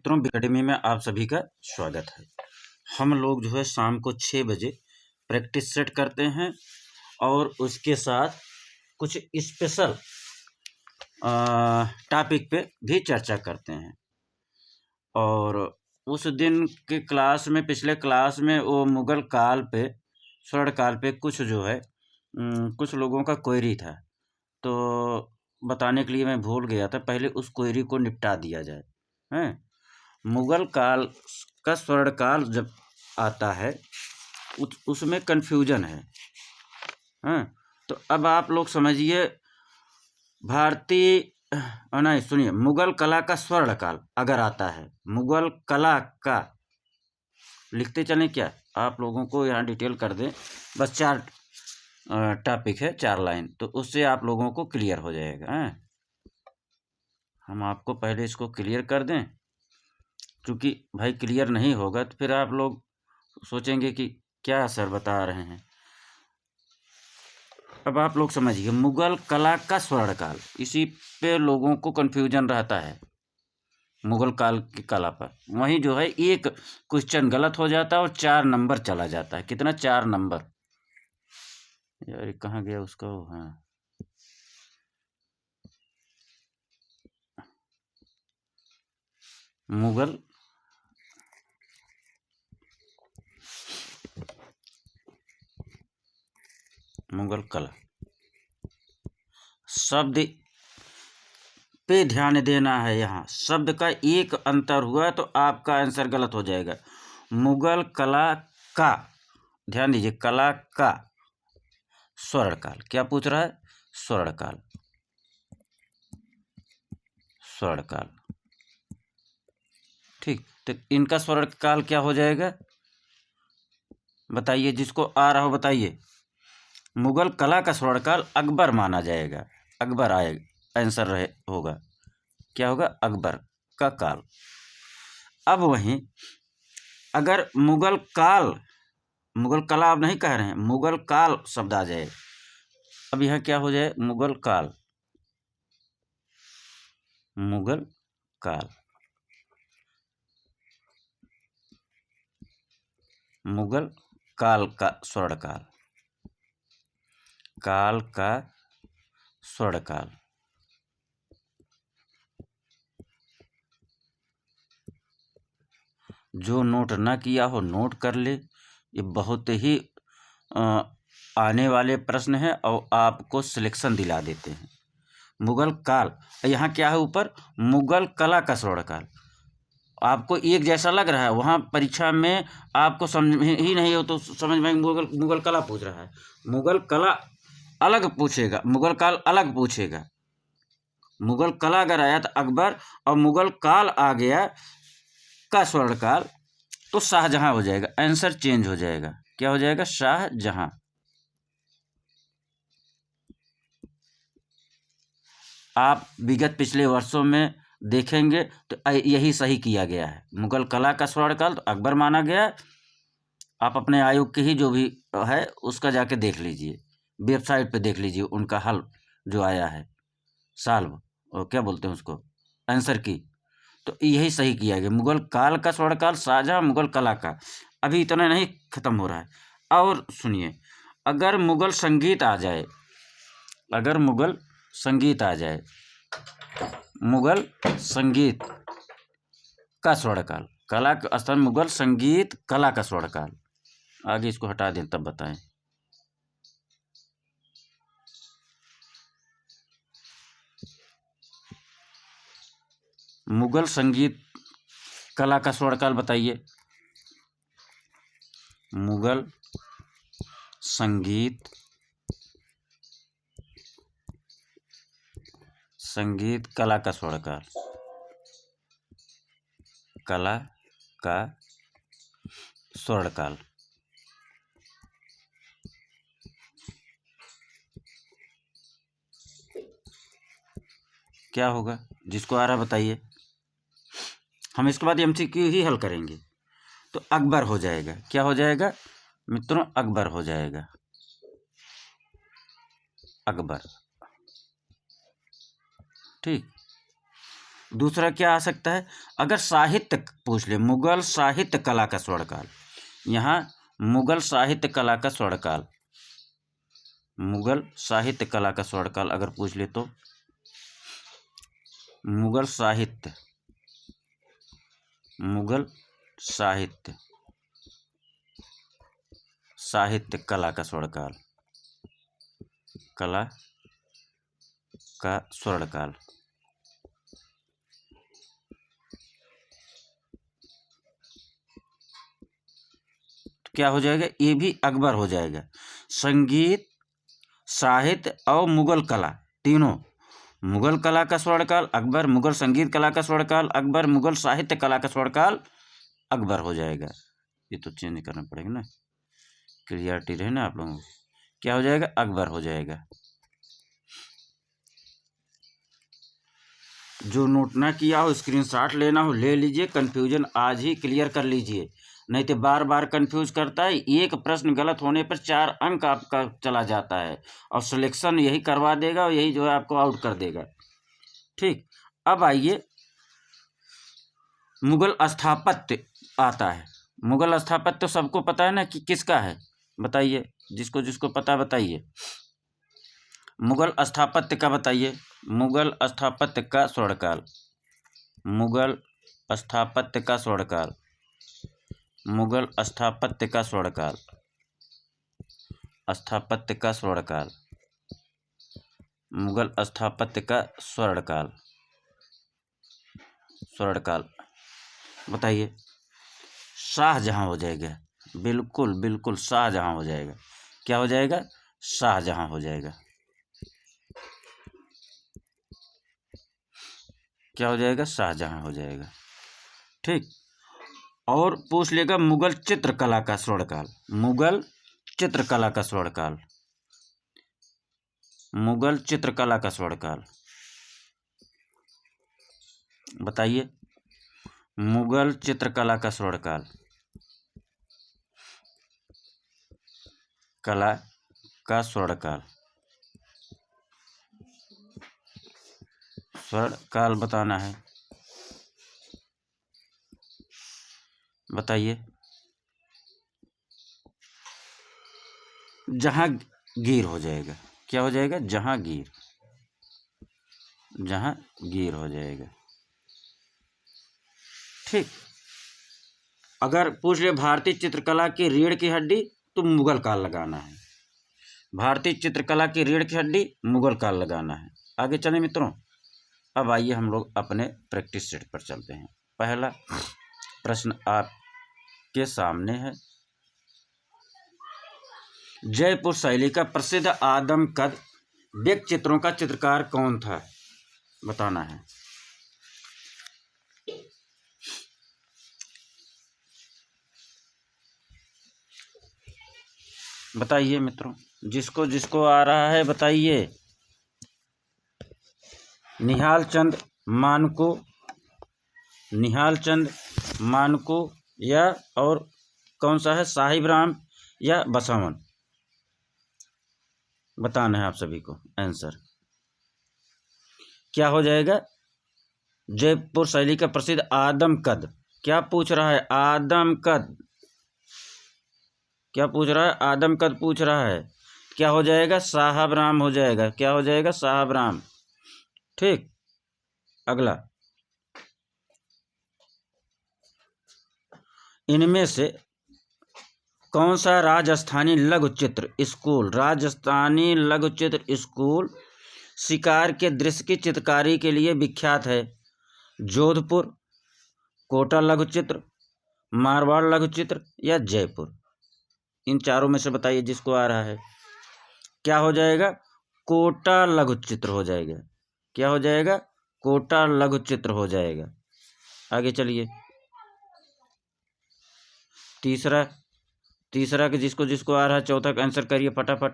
मित्रों, एकेडमी में आप सभी का स्वागत है। हम लोग जो है शाम को 6 बजे प्रैक्टिस सेट करते हैं और उसके साथ कुछ स्पेशल टॉपिक पे भी चर्चा करते हैं। और उस दिन के क्लास में, पिछले क्लास में वो मुगल काल पे, स्वर्ण काल पे कुछ जो है कुछ लोगों का क्वेरी था, तो बताने के लिए मैं भूल गया था। पहले उस क्वेरी को निपटा दिया जाए। हैं, मुगल काल का स्वर्ण काल जब आता है उसमें कन्फ्यूजन है। हाँ, तो अब आप लोग समझिए, भारतीय नहीं, सुनिए, मुगल कला का स्वर्ण काल अगर आता है, मुगल कला का, लिखते चलें क्या, आप लोगों को यहाँ डिटेल कर दें, बस 4 टॉपिक है, 4 लाइन, तो उससे आप लोगों को क्लियर हो जाएगा। हैं, हम आपको पहले इसको क्लियर कर दें, क्योंकि भाई क्लियर नहीं होगा तो फिर आप लोग सोचेंगे कि क्या सर बता रहे हैं। अब आप लोग समझिए, मुगल कला का स्वर्ण काल, इसी पे लोगों को कन्फ्यूजन रहता है। मुगल काल की कला पर वहीं जो है एक क्वेश्चन गलत हो जाता है और 4 नंबर चला जाता है। कितना? 4 नंबर। यार कहाँ गया उसका? हाँ, मुगल कला शब्द पे ध्यान देना है। यहाँ शब्द का एक अंतर हुआ तो आपका आंसर गलत हो जाएगा। मुगल कला का, ध्यान दीजिए, कला का स्वर्ण काल। क्या पूछ रहा है? स्वर्ण काल, स्वर्ण काल। ठीक, तो इनका स्वर्ण काल क्या हो जाएगा? बताइए, जिसको आ रहा हो बताइए। मुगल कला का स्वर्ण काल अकबर माना जाएगा। अकबर आएगा, आंसर रहे होगा। क्या होगा? अकबर का काल। अब वहीं अगर मुगल काल, मुगल कला अब नहीं कह रहे हैं, मुगल काल शब्द आ जाए, अब यह क्या हो जाए? मुगल काल, मुगल काल, मुगल काल का स्वर्ण काल, काल का स्वर्ण काल। जो नोट ना किया हो नोट कर ले, ये बहुत ही आने वाले प्रश्न हैं और आपको सिलेक्शन दिला देते हैं। मुगल काल, यहाँ क्या है ऊपर? मुगल कला का स्वर्ण काल। आपको एक जैसा लग रहा है, वहाँ परीक्षा में आपको समझ ही नहीं हो तो समझ में मुगल कला पूछ रहा है। मुगल कला अलग पूछेगा, मुगल काल अलग पूछेगा। मुगल कला अगर आया तो अकबर, और मुगल काल आ गया का स्वर्ण काल, तो शाहजहां हो जाएगा। आंसर चेंज हो जाएगा। क्या हो जाएगा? शाहजहां। आप विगत पिछले वर्षों में देखेंगे तो यही सही किया गया है। मुगल कला का स्वर्ण काल तो अकबर माना गया। आप अपने आयोग की ही जो भी है उसका जाके देख लीजिए, वेबसाइट पे देख लीजिए, उनका हल जो आया है, साल्व, और क्या बोलते हैं उसको, आंसर की, तो यही सही किया गया। मुगल काल का स्वर्ण काल शाहजहां, मुगल कला का। अभी इतना नहीं खत्म हो रहा है, और सुनिए, अगर मुगल संगीत आ जाए, अगर मुगल संगीत आ जाए, मुगल संगीत का स्वर्ण काल, कला का स्थान मुगल संगीत कला का स्वर्ण काल। आगे इसको हटा दें तब बताएं। मुगल संगीत कला का स्वर्ण काल बताइए। मुगल संगीत कला का स्वर्ण काल, कला का स्वर्ण काल। क्या होगा? जिसको आ रहा बताइए। हम इसके बाद एमसीक्यू ही हल करेंगे। तो अकबर हो जाएगा। क्या हो जाएगा मित्रों? अकबर हो जाएगा, अकबर। ठीक, दूसरा क्या आ सकता है, अगर साहित्य पूछ ले, मुगल साहित्य कला का स्वर्णकाल, यहाँ मुगल साहित्य कला का स्वर्णकाल, मुगल साहित्य कला का स्वर्णकाल अगर पूछ ले तो मुगल साहित्य साहित्य कला का स्वर्णकाल, कला का स्वर्णकाल। तो क्या हो जाएगा, ये भी अकबर हो जाएगा। संगीत, साहित्य और मुगल कला तीनों, मुगल कला का स्वर्णकाल अकबर, मुगल संगीत कला का स्वर्णकाल अकबर, मुगल साहित्य कला का स्वर्णकाल अकबर हो जाएगा। ये तो चेंज करना पड़ेगा ना, क्लियरिटी रहे ना आप लोगों को। क्या हो जाएगा, अकबर हो जाएगा। जो नोट ना किया हो, स्क्रीनशॉट लेना हो ले लीजिए, कन्फ्यूजन आज ही क्लियर कर लीजिए, नहीं तो बार बार कंफ्यूज करता है। एक प्रश्न गलत होने पर 4 अंक आपका चला जाता है और सिलेक्शन यही करवा देगा और यही जो है आपको आउट कर देगा। ठीक, अब आइए मुगल स्थापत्य आता है। मुगल स्थापत्य तो सबको पता है ना कि किसका है, बताइए, जिसको जिसको पता बताइए। मुगल स्थापत्य का बताइए, मुगल स्थापत्य का स्वर्णकाल, मुगल स्थापत्य का स्वर्णकाल, मुगल स्थापत्य का स्वर्णकाल, स्थापत्य का स्वर्णकाल, मुगल स्थापत्य का स्वर्णकाल, स्वर्णकाल बताइए। शाहजहां हो जाएगा, बिल्कुल बिल्कुल शाहजहां हो जाएगा। क्या हो जाएगा, शाहजहां हो जाएगा। क्या हो जाएगा, शाहजहां हो जाएगा। ठीक, और पूछ लेगा मुगल चित्रकला का स्वर्णकाल, मुगल चित्रकला का स्वर्णकाल, मुगल चित्रकला का स्वर्णकाल बताइए। मुगल चित्रकला का स्वर्णकाल, कला का स्वर्णकाल, स्वर्णकाल बताना है, बताइए। जहांगीर हो जाएगा। क्या हो जाएगा, जहांगीर, जहांगीर हो जाएगा। ठीक, अगर पूछ ले भारतीय चित्रकला की रीढ़ की हड्डी तो मुगल काल लगाना है, भारतीय चित्रकला की रीढ़ की हड्डी मुगल काल लगाना है। आगे चले मित्रों, अब आइए हम लोग अपने प्रैक्टिस सेट पर चलते हैं। पहला प्रश्न आपके सामने है, जयपुर शैली का प्रसिद्ध आदमकद व्यक्ति चित्रों का चित्रकार कौन था, बताना है। बताइए मित्रों, जिसको जिसको आ रहा है बताइए। निहाल चंद मानको, निहाल चंद मानको या और कौन सा है, साहिब राम या बसवन, बताना है आप सभी को आंसर। क्या हो जाएगा, जयपुर शैली का प्रसिद्ध आदमकद, क्या पूछ रहा है, आदमकद, क्या पूछ रहा है, आदमकद पूछ रहा है। क्या हो जाएगा, साहब राम हो जाएगा। क्या हो जाएगा, साहब राम। ठीक, अगला, इनमें से कौन सा राजस्थानी लघु चित्र स्कूल, राजस्थानी लघु चित्र स्कूल शिकार के दृश्य की चित्रकारी के लिए विख्यात है। जोधपुर, कोटा लघु चित्र, मारवाड़ लघु चित्र या जयपुर, इन चारों में से बताइए जिसको आ रहा है। क्या हो जाएगा, कोटा लघु चित्र हो जाएगा। क्या हो जाएगा, कोटा लघु चित्र हो जाएगा। आगे चलिए, तीसरा कि जिसको जिसको आ रहा है, चौथा का आंसर करिए फटाफट,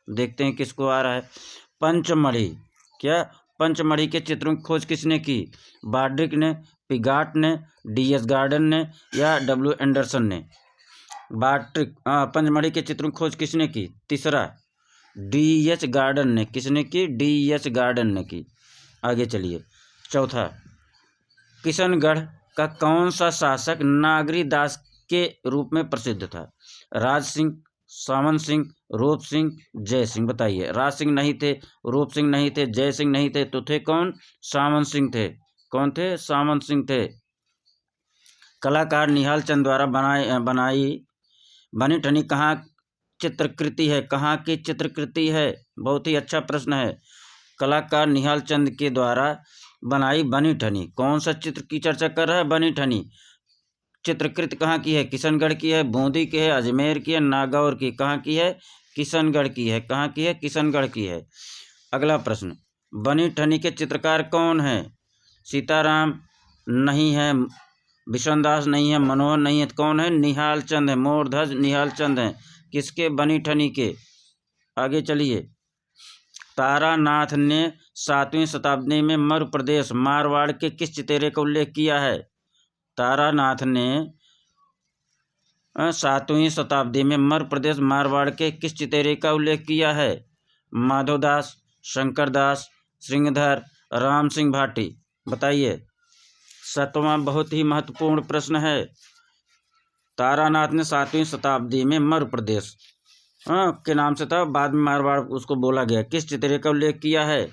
देखते हैं किसको आ रहा है। पंचमढ़ी, क्या पंचमढ़ी के चित्रों की खोज किसने की, बार्डिक ने, पिगाट ने, DS गार्डन ने या W एंडरसन ने। बार्डिक, पंचमढ़ी के चित्रों की खोज किसने की, तीसरा DH गार्डन ने, किसने की, DH गार्डन ने की। आगे चलिए, चौथा, किशनगढ़ का कौन सा शासक नागरी दास के रूप में प्रसिद्ध था? राज सिंह, सामंत सिंह, रूप सिंह, जय सिंह। बताइए। राज सिंह नहीं थे, रूप सिंह नहीं थे, जय सिंह नहीं थे, तो थे कौन? सामंत सिंह थे। कौन थे? सामंत सिंह थे। कलाकार निहाल चंद द्वारा बनाई बनी ठनी कहाँ चित्रकृति है? कहाँ की चित्रकृति है? बहुत ही अच्छा प्रश्न है। कलाकार निहाल चंद के द्वारा बनाई बनी ठनी, कौन सा चित्र की चर्चा कर रहा है? बनी ठनी। चित्रकृत कहाँ की है? किशनगढ़ की है, बूंदी की है, अजमेर की है, नागौर की? कहाँ की है? किशनगढ़ की है। कहाँ की है? किशनगढ़ की है। अगला प्रश्न, बनी ठनी के चित्रकार कौन है? सीताराम नहीं है, विश्वनाथ नहीं है, मनोहर नहीं है, तो कौन है? निहाल चंद है। मोरध्वज निहाल चंद है। किसके? बनी ठनी के। आगे चलिए। तारानाथ ने 7वीं शताब्दी में मध्य प्रदेश मारवाड़ के किस चितेरे का उल्लेख किया है? तारानाथ ने 7वीं शताब्दी में मध्य प्रदेश मारवाड़ के किस चितेरे का उल्लेख किया है? माधवदास, शंकरदास, श्रृंगधर, राम सिंह भाटी। बताइए। 7वां बहुत ही महत्वपूर्ण प्रश्न है। तारानाथ ने 7वीं शताब्दी में मध्य प्रदेश के नाम से था, बाद में मारवाड़ उसको बोला गया, किस चितेरे का उल्लेख किया है?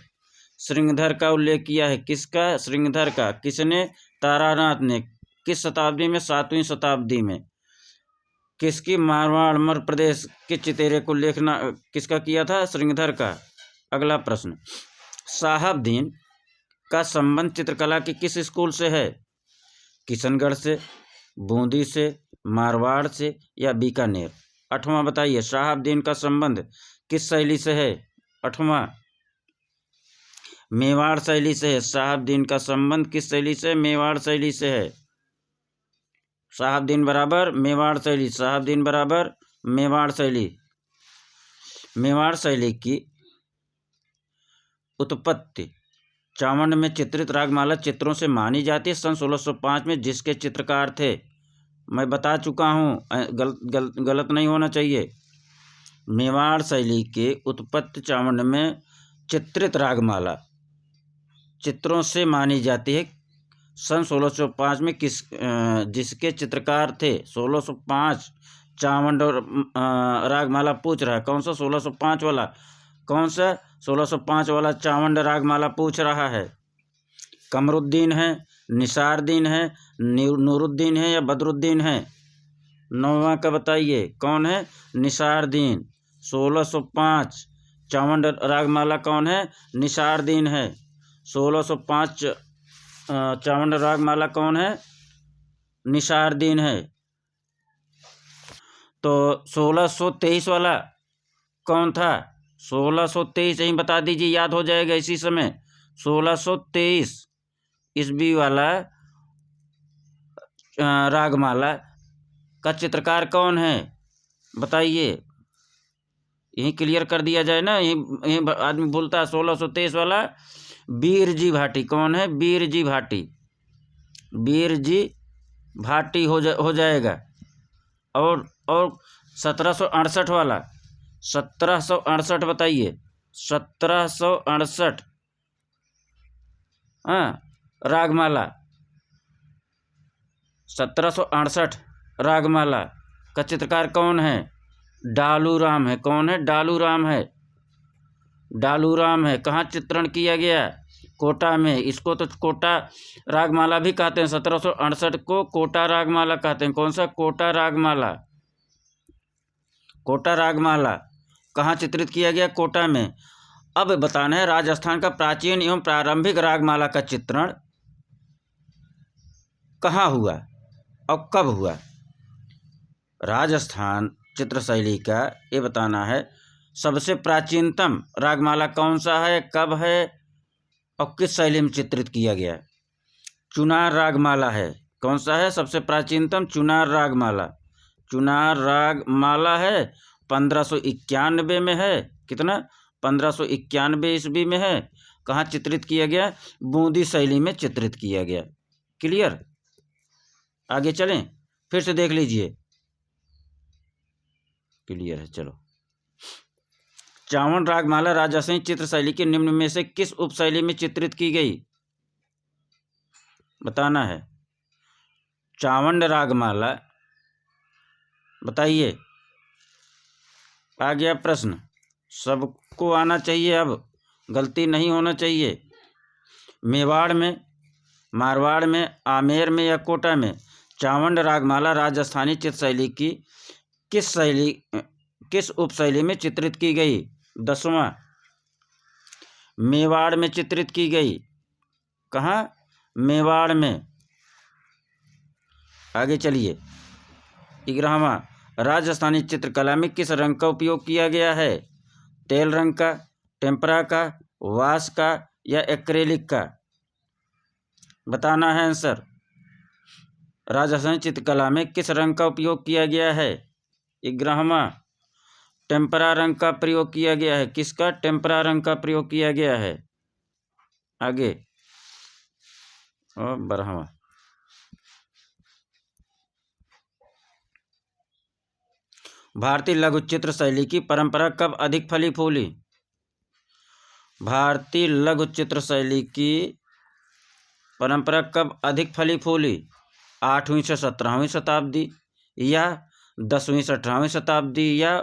श्रृंगधर का उल्लेख किया है। किसका? श्रृंगधर का। किसने? तारानाथ ने। किस शताब्दी में? 7वीं शताब्दी में। किसकी? मारवाड़ मध्य प्रदेश के चितेरे को उल्लेखना किसका किया था? श्रृंगधर का। अगला प्रश्न, साहबदीन का संबंध चित्रकला के किस स्कूल से है? किशनगढ़ से, बूंदी से, मारवाड़ से या बीकानेर? 8वां बताइए। साहबदीन का संबंध किस शैली से है? 8वां, मेवाड़ शैली से है। साहबदीन का संबंध किस शैली से? मेवाड़ शैली से है। साहबदीन बराबर मेवाड़ शैली। साहबदीन बराबर मेवाड़ शैली। मेवाड़ शैली की उत्पत्ति चावंड में चित्रित रागमाला चित्रों से मानी जाती है। सन 1605 में जिसके चित्रकार थे, मैं बता चुका हूँ, गलत नहीं होना चाहिए। मेवाड़ शैली के उत्पत्ति चावंड में चित्रित रागमाला चित्रों से मानी जाती है। सन 1605 में जिसके चित्रकार थे? 1605 चावंड और रागमाला पूछ रहा है। कौन सा? 1605 वाला। कौन सा? 1605 वाला चावंड रागमाला पूछ रहा है। कमरुद्दीन है, निसारदीन है, नूरुद्दीन है या बदरुद्दीन है? 9वां का बताइए। कौन है? निसारदीन। 1605 चावंड रागमाला कौन है? निसारदीन है। 1605 चावंड रागमाला कौन है? निसारदीन है। तो 1623 वाला कौन था? 1623 यही बता दीजिए, याद हो जाएगा इसी समय। 1623 ईस्वी वाला रागमाला का चित्रकार कौन है? बताइए। यही क्लियर कर दिया जाए ना, यही आदमी भूलता है। 1623 वाला बीरजी भाटी। कौन है? बीरजी भाटी। बीरजी भाटी हो जाएगा। और 1768 वाला, 1768 बताइए। 1768 रागमाला, 1768 रागमाला का चित्रकार कौन है? डालूराम है। कौन है? डालूराम है। डालूराम है। कहाँ चित्रण किया गया? कोटा में। इसको तो कोटा रागमाला भी कहते हैं। 1768 को कोटा रागमाला कहते हैं। कौन सा? कोटा रागमाला। कोटा रागमाला कहाँ चित्रित किया गया? कोटा में। अब बताना है राजस्थान का प्राचीन एवं प्रारंभिक रागमाला का चित्रण कहाँ हुआ और कब हुआ। राजस्थान चित्र शैली का ये बताना है। सबसे प्राचीनतम रागमाला कौन सा है, कब है और किस शैली में चित्रित किया गया? चुनार रागमाला है। कौन सा है सबसे प्राचीनतम? चुनार रागमाला। चुनार रागमाला है, 1591 में है। कितना? 1591 ईस्वी में है। कहाँ चित्रित किया गया? बूंदी शैली में चित्रित किया गया। क्लियर? आगे चलें, फिर से देख लीजिए। क्लियर है? चलो। चावंड रागमाला राजस्थानी चित्र शैली के निम्न में से किस उपशैली में चित्रित की गई? बताना है। चावंड रागमाला, बताइए। आ गया प्रश्न, सबको आना चाहिए, अब गलती नहीं होना चाहिए। मेवाड़ में, मारवाड़ में, आमेर में या कोटा में चावंड रागमाला राजस्थानी चित्रशैली की किस उपशैली में चित्रित की गई? 10वां, मेवाड़ में चित्रित की गई। कहाँ? मेवाड़ में। आगे चलिए। 11वां, राजस्थानी चित्रकला में किस रंग का उपयोग किया गया है? तेल रंग का, टेम्परा का, वाश का या एक्रेलिक का? बताना है आंसर। राजस्थानी चित्रकला में किस रंग का उपयोग किया गया है? 11वां, टेम्परा रंग का प्रयोग किया गया है। किसका? टेम्परा रंग का प्रयोग किया गया है। आगे 12वां, भारतीय लघु चित्र शैली की परंपरा कब अधिक फली फूली? भारतीय लघु चित्र शैली की परंपरा कब अधिक फली फूली? 8वीं से 17वीं शताब्दी, या 10वीं से 18वीं शताब्दी, या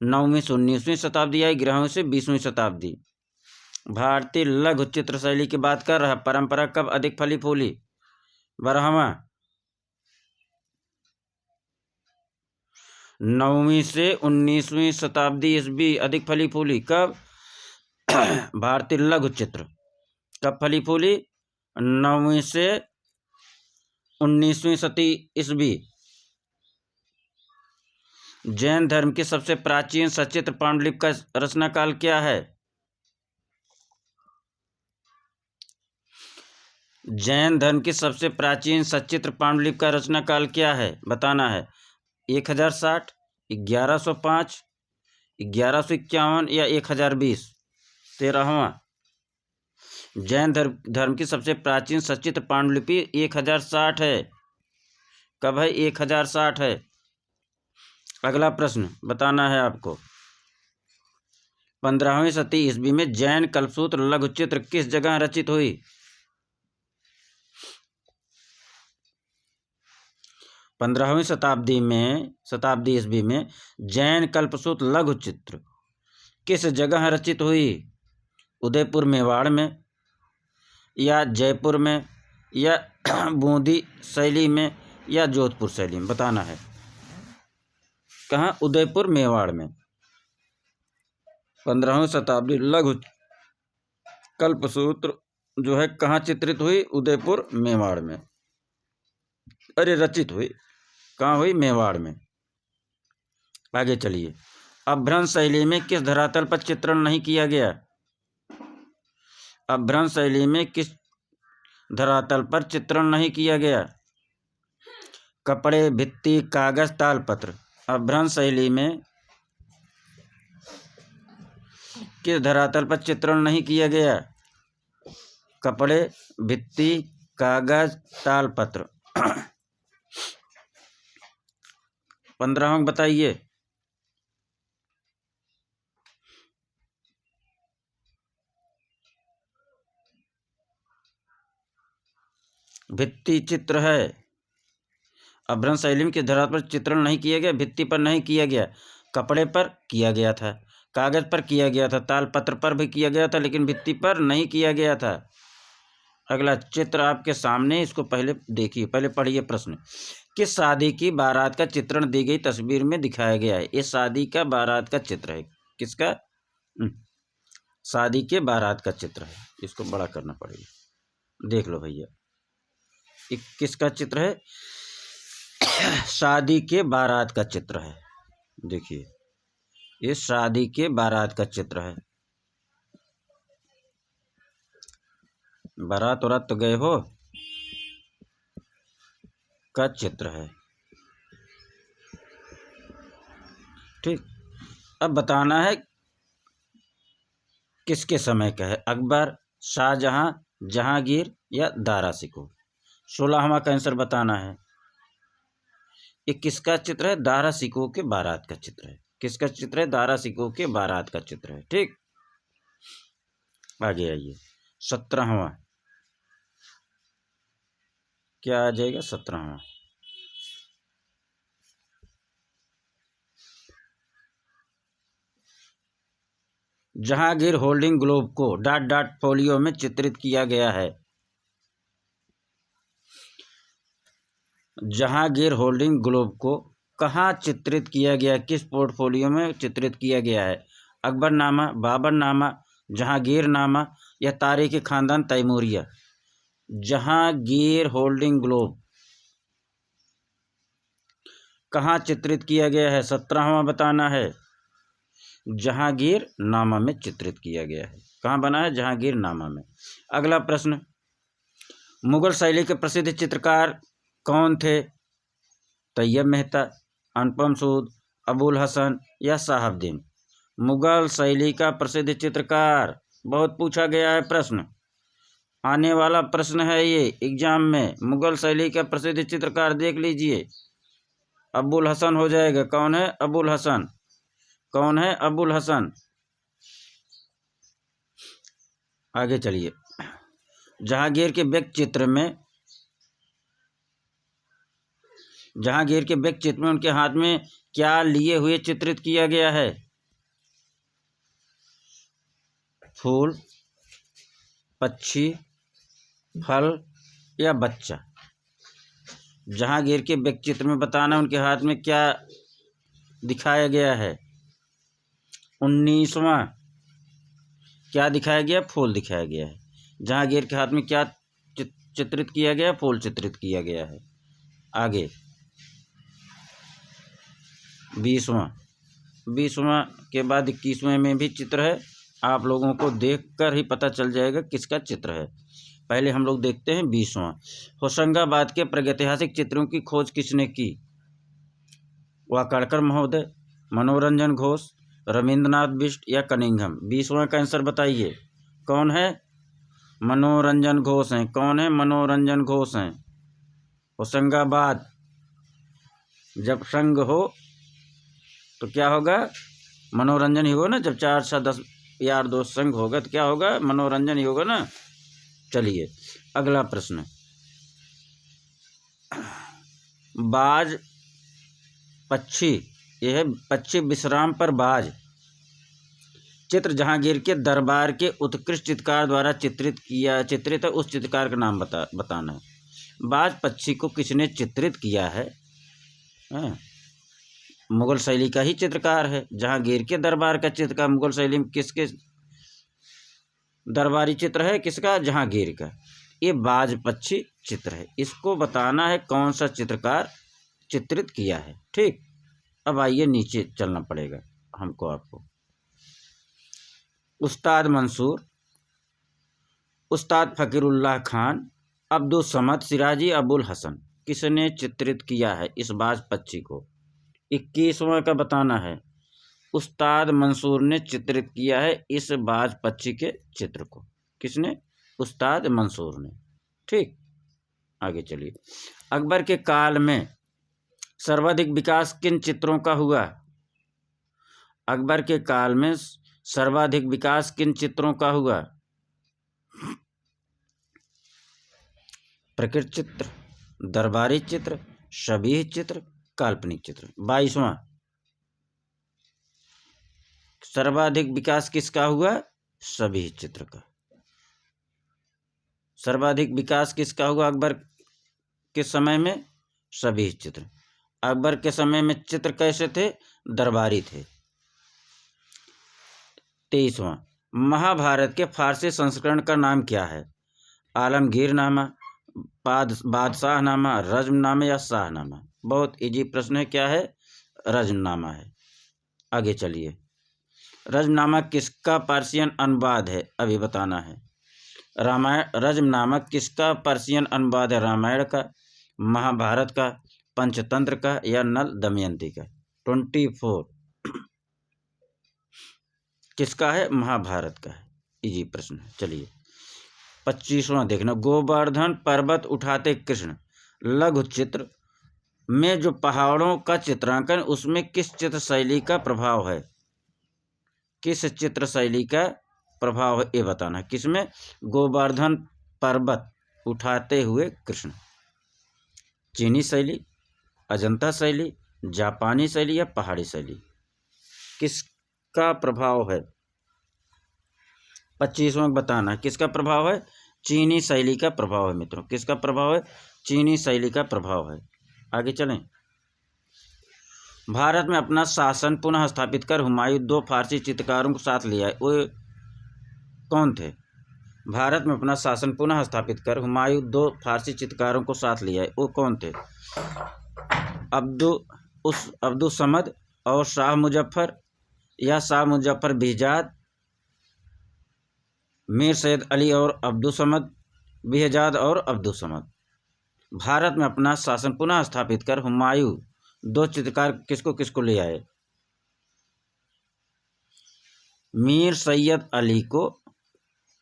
9वीं से 19वीं शताब्दी, या 11वीं से 20वीं शताब्दी? भारतीय लघु चित्र शैली की बात कर रहा, परंपरा कब अधिक फली फूली? 12वां, 9वीं से 19वीं शताब्दी ईस्वी अधिक फली फूली। कब? भारतीय लघु चित्र कब फली फूली? 9वीं से 19वीं शती ईस्वी। जैन धर्म की सबसे प्राचीन सचित्र पांडुलिपि का रचना काल क्या है? जैन धर्म की सबसे प्राचीन सचित्र पांडुलिपि का रचना काल क्या है? बताना है। 1060, 1105, 1151 या 1020? 13वां, जैन धर्म की सबसे प्राचीन सचित्र पांडुलिपि 1060 है। कब है? 1060 है। अगला प्रश्न बताना है आपको। 15वीं शती ईस्वी में जैन कल्पसूत्र लघु चित्र किस जगह रचित हुई? 15वीं शताब्दी ईस्वी में जैन कल्पसूत्र लघु चित्र किस जगह रचित हुई? उदयपुर मेवाड़ में, या जयपुर में, या बूंदी शैली में, या जोधपुर शैली में? बताना है। कहाँ? उदयपुर मेवाड़ में। 15वीं शताब्दी लघु कल्पसूत्र जो है कहाँ चित्रित हुई? उदयपुर मेवाड़ में। अरे रचित हुई, कहाँ हुई? मेवाड़ में। आगे चलिए। अपभ्रंश शैली में किस धरातल पर चित्रण नहीं किया गया? अपभ्रंश शैली में किस धरातल पर चित्रण नहीं किया गया? कपड़े, भित्ति, कागज, तालपत्र। अपभ्रंश शैली में किस धरातल पर चित्रण नहीं किया गया? कपड़े, भित्ति, कागज, तालपत्र। 15वां बताइए। भित्ति चित्र है। अपभ्रंश शैली में किस धरातल पर चित्रण नहीं किया गया? भित्ति पर नहीं किया गया, कपड़े पर किया गया था, कागज पर किया गया था, तालपत्र पर भी किया गया था, लेकिन भित्ति पर नहीं किया गया था। अगला चित्र आपके सामने, इसको पहले देखिए, पहले पढ़िए प्रश्न। किस शादी की बारात का चित्रण दी गई तस्वीर में दिखाया गया है? ये शादी का बारात का चित्र है। किसका? शादी के बारात का चित्र है। इसको बड़ा करना पड़ेगा। देख लो भैया, किसका चित्र है? शादी के बारात का चित्र है। देखिए, ये शादी के बारात का चित्र है। बारात औरात तो गए हो, का चित्र है। ठीक, अब बताना है किसके समय का है? अकबर, शाहजहां, जहांगीर या दारा शिकोह? 16वां का आंसर बताना है। ये किसका चित्र है? दारा शिकोह के बारात का चित्र है। किसका चित्र है? दारा शिकोह के बारात का चित्र है। ठीक, आगे आइए। 17वां, क्या आ जाएगा? 17वां। जहांगीर होल्डिंग ग्लोब को डॉट डॉट फोलियो में चित्रित किया गया है। जहांगीर होल्डिंग ग्लोब को कहाँ चित्रित किया गया, किस पोर्टफोलियो में चित्रित किया गया है? अकबरनामा, बाबरनामा, जहांगीरनामा या तारीख़ ख़ानदान तैमूरिया? जहांगीर होल्डिंग ग्लोब कहाँ चित्रित किया गया है? 17वां बताना है। जहांगीरनामा में चित्रित किया गया है। कहाँ बना है? जहांगीरनामा में। अगला प्रश्न, मुगल शैली के प्रसिद्ध चित्रकार कौन थे? तैयब मेहता, अनुपम सूद, अबुल हसन या साहबदीन? मुगल शैली का प्रसिद्ध चित्रकार, बहुत पूछा गया है प्रश्न, आने वाला प्रश्न है ये एग्जाम में। मुगल शैली का प्रसिद्ध चित्रकार देख लीजिए, अबुल हसन हो जाएगा। कौन है? अबुल हसन। कौन है? अबुल हसन। आगे चलिए, जहांगीर के व्यक्ति चित्र में उनके हाथ में क्या लिए हुए चित्रित किया गया है? फूल, पक्षी, फल या बच्चा? जहांगीर के व्यक्ति चित्र में बताना उनके हाथ में क्या दिखाया गया है? 19वां क्या दिखाया गया? फूल दिखाया गया है। जहांगीर के हाथ में क्या चित्रित किया गया? फूल चित्रित किया गया है। आगे 20वां के बाद 21वें में भी चित्र है। आप लोगों को देखकर ही पता चल जाएगा किसका चित्र है। पहले हम लोग देखते हैं 20वां। होशंगाबाद के प्रागैतिहासिक चित्रों की खोज किसने की? वाकाड़कर महोदय, मनोरंजन घोष, रविंद्रनाथ बिष्ट या कनिंघम? 20वां का आंसर बताइए। कौन है? मनोरंजन घोष हैं। कौन है? मनोरंजन घोष हैं। होशंगाबाद जब संग हो तो क्या होगा? मनोरंजन ही होगा ना। जब 4 से 10 यार दोस्त संग होगा तो क्या होगा? मनोरंजन ही होगा ना। चलिए अगला प्रश्न, बाज पक्षी, यह है पक्षी विश्राम पर बाज चित्र जहांगीर के दरबार के उत्कृष्ट चित्रकार द्वारा चित्रित है। उस चित्रकार का नाम बताना है। बाज पक्षी को किसने चित्रित किया है? मुगल शैली का ही चित्रकार है। जहांगीर के दरबार का चित्रकार मुगल शैली में किसके दरबारी चित्र है? किसका? जहांगीर का। ये बाज पक्षी चित्र है। इसको बताना है कौन सा चित्रकार चित्रित किया है। ठीक, अब आइए नीचे चलना पड़ेगा हमको आपको। उस्ताद मंसूर, उस्ताद फ़कीरुल्लाह खान, अब्दुल समद सिराजी, अबुल हसन, किसने चित्रित किया है इस बाज पक्षी को? 21वां का बताना है। उस्ताद मंसूर ने चित्रित किया है इस बाज पक्षी के चित्र को। किसने? उस्ताद मंसूर ने। ठीक, आगे चलिए। अकबर के काल में सर्वाधिक विकास किन चित्रों का हुआ? अकबर के काल में सर्वाधिक विकास किन चित्रों का हुआ? प्रकृति चित्र, दरबारी चित्र, शबीह चित्र, काल्पनिक चित्र? 22वां, सर्वाधिक विकास किसका हुआ? शबीह चित्र का। सर्वाधिक विकास किसका हुआ अकबर के समय में? शबीह चित्र। अकबर के समय में चित्र कैसे थे? दरबारी थे। 23वां, महाभारत के फारसी संस्करण का नाम क्या है? आलमगीरनामा, बादशाहनामा, रज्मनामा या शाहनामा? बहुत इजी प्रश्न है। क्या है? रज्मनामा है। आगे चलिए, रज्मनामा किसका पर्शियन अनुवाद है? अभी बताना है। रामायण, रज्मनामा किसका पर्शियन अनुवाद है? रामायण का, महाभारत का, पंचतंत्र का या नल दमयंती का? 24 किसका है? महाभारत का है। इजी प्रश्न है। चलिए 25वां देखना, गोवर्धन पर्वत उठाते कृष्ण लघु चित्र में जो पहाड़ों का चित्रांकन, उसमें किस चित्र शैली का प्रभाव है? किस चित्र शैली का प्रभाव है ये बताना है। किसमें? गोवर्धन पर्वत उठाते हुए कृष्ण। चीनी शैली, अजंता शैली, जापानी शैली या पहाड़ी शैली? किसका प्रभाव है? 25वां बताना किसका प्रभाव है? चीनी शैली का प्रभाव है मित्रों। किसका प्रभाव है? चीनी शैली का प्रभाव है। आगे चलें। भारत में अपना शासन पुनः स्थापित कर हुमायूं 2 फारसी चित्रकारों को साथ ले आए, वो कौन थे? भारत में अपना शासन पुनः स्थापित कर हुमायूं 2 फारसी चित्रकारों को साथ ले आए, वो कौन थे? अब्दुल समद और शाह मुजफ्फर, या शाह मुजफ्फर बिहजाद, मीर सैयद अली और अब्दुल समद बिहजाद और अब्दुल समद। भारत में अपना शासन पुनः स्थापित कर हुमायूं 2 चित्रकार किसको किसको ले आए? मीर सैयद अली को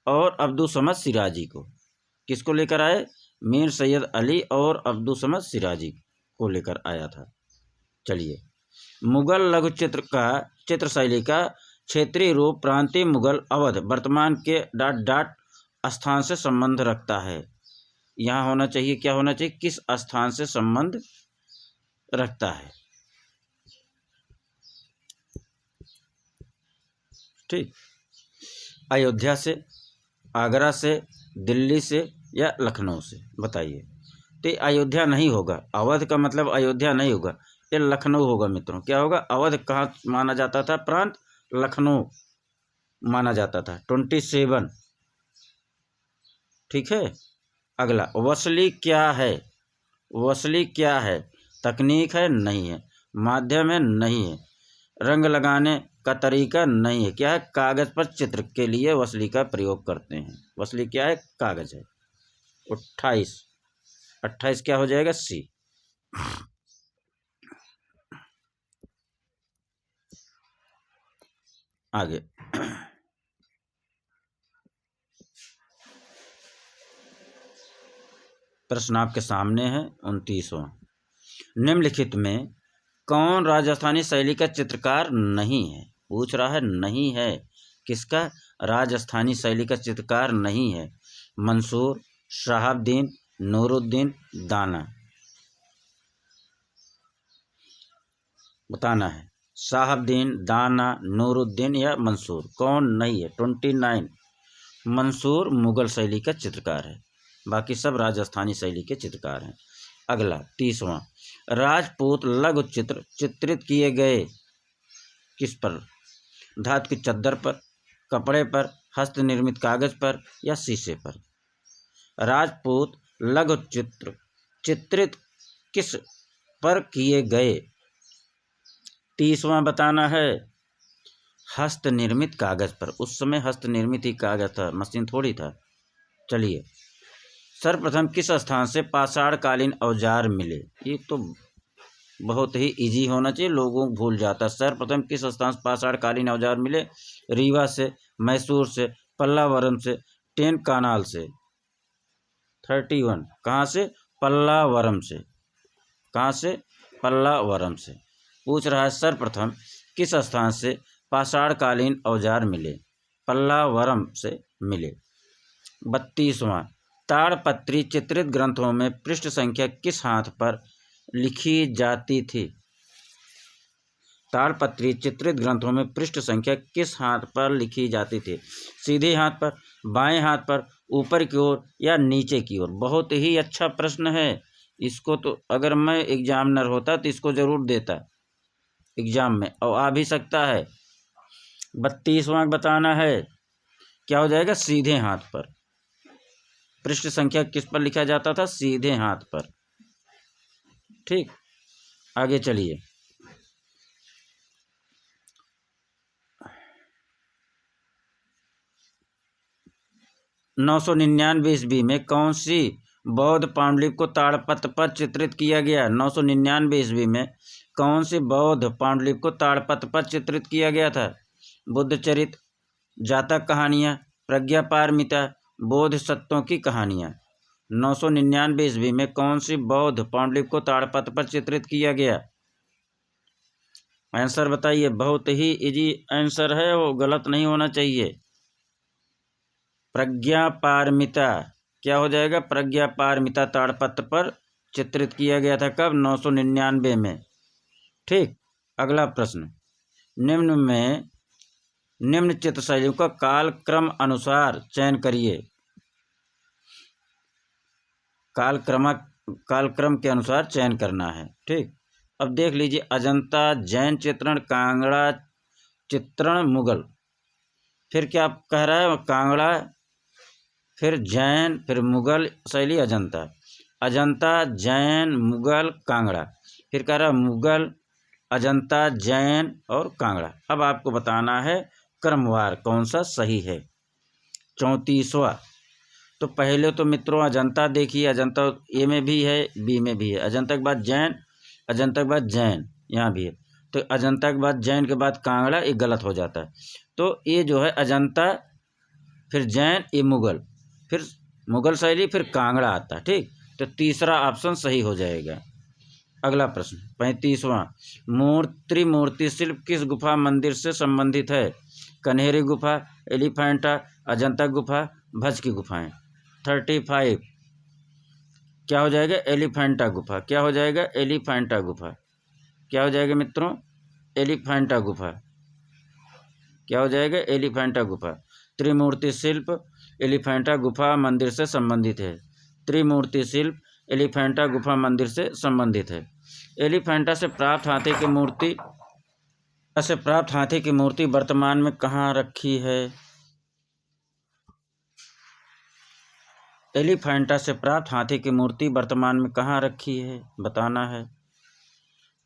और अब्दुल समद सिराजी को। किसको लेकर आए? मीर सैयद अली और अब्दुल समद सिराजी को लेकर आया था। चलिए, मुगल लघु चित्र का चित्र शैली का क्षेत्रीय रूप प्रांतीय मुगल अवध वर्तमान के ... स्थान से संबंध रखता है। यहाँ होना चाहिए, क्या होना चाहिए? किस स्थान से संबंध रखता है। ठीक, अयोध्या से, आगरा से, दिल्ली से या लखनऊ से? बताइए। तो अयोध्या नहीं होगा, अवध का मतलब अयोध्या नहीं होगा, ये लखनऊ होगा मित्रों। क्या होगा? अवध कहाँ माना जाता था? प्रांत लखनऊ माना जाता था। 27। ठीक है। अगला, वसली क्या है? वसली क्या है? तकनीक है? नहीं है। माध्यम है? नहीं है। रंग लगाने का तरीका? नहीं है। क्या है? कागज पर चित्र के लिए वसली का प्रयोग करते हैं। वसली क्या है? कागज है। 28 क्या हो जाएगा? सी। आगे, प्रश्न आपके सामने है 29वां। निम्नलिखित में कौन राजस्थानी शैली का चित्रकार नहीं है? पूछ रहा है, नहीं है। किसका? राजस्थानी शैली का चित्रकार नहीं है। मंसूर, शहाबुद्दीन, नूरुद्दीन, दाना। बताना है। शहाबुद्दीन, दाना, नूरुद्दीन या मंसूर, कौन नहीं है? 29। मंसूर मुगल शैली का चित्रकार है, बाकी सब राजस्थानी शैली के चित्रकार हैं। अगला 30वां। राजपूत लघु चित्र चित्रित किए गए किस पर? धातु की चद्दर पर, कपड़े पर, हस्त निर्मित कागज पर या शीशे पर? राजपूत लघु चित्र चित्रित किस पर किए गए? 30वां बताना है। हस्त निर्मित कागज पर। उस समय हस्त निर्मित ही कागज था, मशीन थोड़ी था। चलिए, सर्वप्रथम किस स्थान से पाषाणकालीन औजार मिले? ये तो बहुत ही इजी होना चाहिए, लोगों को भूल जाता। सर्वप्रथम किस स्थान से पाषाणकालीन औजार मिले? रीवा से, मैसूर से, पल्लावरम से, टेन कानाल से। 31 कहाँ से? पल्लावरम से। कहाँ से? पल्लावरम से। पूछ रहा है सर्वप्रथम किस स्थान से पाषाणकालीन औजार मिले? पल्लावरम से मिले। 32वां। ताड़पत्री चित्रित ग्रंथों में पृष्ठ संख्या किस हाथ पर लिखी जाती थी? ताड़पत्री चित्रित ग्रंथों में पृष्ठ संख्या किस हाथ पर लिखी जाती थी? सीधे हाथ पर, बाएं हाथ पर, ऊपर की ओर या नीचे की ओर? बहुत ही अच्छा प्रश्न है। इसको तो अगर मैं एग्जामिनर होता तो इसको जरूर देता एग्जाम में, और आ भी सकता है। 32वां बताना है। क्या हो जाएगा? सीधे हाथ पर। पृष्ठ संख्या किस पर लिखा जाता था? सीधे हाथ पर। ठीक, आगे चलिए। नौ 999 ईस्वी में कौन सी बौद्ध पांडुलिपि को ताड़पत्र पर चित्रित किया गया? 999 ईस्वी में कौन सी बौद्ध पांडुलिपि को ताड़पत्र पर चित्रित किया गया था? बुद्धचरित, जातक कहानियाँ, प्रज्ञापारमिता, बोधिसत्वों की कहानियाँ। 999 ईस्वी में कौन सी बौद्ध पांडुलिपि को ताड़पत्र पर चित्रित किया गया? आंसर बताइए। बहुत ही इजी आंसर है, वो गलत नहीं होना चाहिए। प्रज्ञापारमिता। क्या हो जाएगा? प्रज्ञापारमिता ताड़पत्र पर चित्रित किया गया था। कब? 999 में। ठीक। अगला प्रश्न, निम्न चित्रशैलियों का कालक्रम अनुसार चयन करिए। कालक्रम के अनुसार चयन करना है। ठीक। अब देख लीजिए, अजंता जैन चित्रण, कांगड़ा चित्रण मुगल, फिर क्या कह रहा है? कांगड़ा, फिर जैन, फिर मुगल शैली अजंता। अजंता जैन मुगल कांगड़ा, फिर कह रहा है मुगल अजंता जैन और कांगड़ा। अब आपको बताना है क्रमवार कौन सा सही है। 34वां, तो पहले तो मित्रों अजंता देखिए, अजंता ए में भी है, बी में भी है। अजंता के बाद जैन, अजंता के बाद जैन, यहाँ भी है। तो अजंता के बाद जैन के बाद कांगड़ा, ये गलत हो जाता है। तो ये जो है अजंता, फिर जैन, ये मुगल, फिर मुगल शैली, फिर कांगड़ा आता है। ठीक। तो तीसरा ऑप्शन सही हो जाएगा। अगला प्रश्न 35वां, त्रिमूर्ति शिल्प किस गुफा मंदिर से संबंधित है? कन्हेरी गुफा, एलिफेंटा, अजंता गुफा, भज की गुफाएं। 35 क्या हो जाएगा? एलिफेंटा गुफा। क्या हो जाएगा? एलिफेंटा गुफा। क्या हो जाएगा मित्रों? एलिफेंटा गुफा। क्या हो जाएगा? एलिफेंटा गुफा। त्रिमूर्ति शिल्प एलिफेंटा गुफा मंदिर से संबंधित है। त्रिमूर्ति शिल्प एलिफेंटा गुफा मंदिर से संबंधित है। एलिफेंटा से प्राप्त हाथी की मूर्ति वर्तमान में कहाँ रखी है? एलिफेंटा से प्राप्त हाथी की मूर्ति वर्तमान में कहाँ रखी है? बताना है।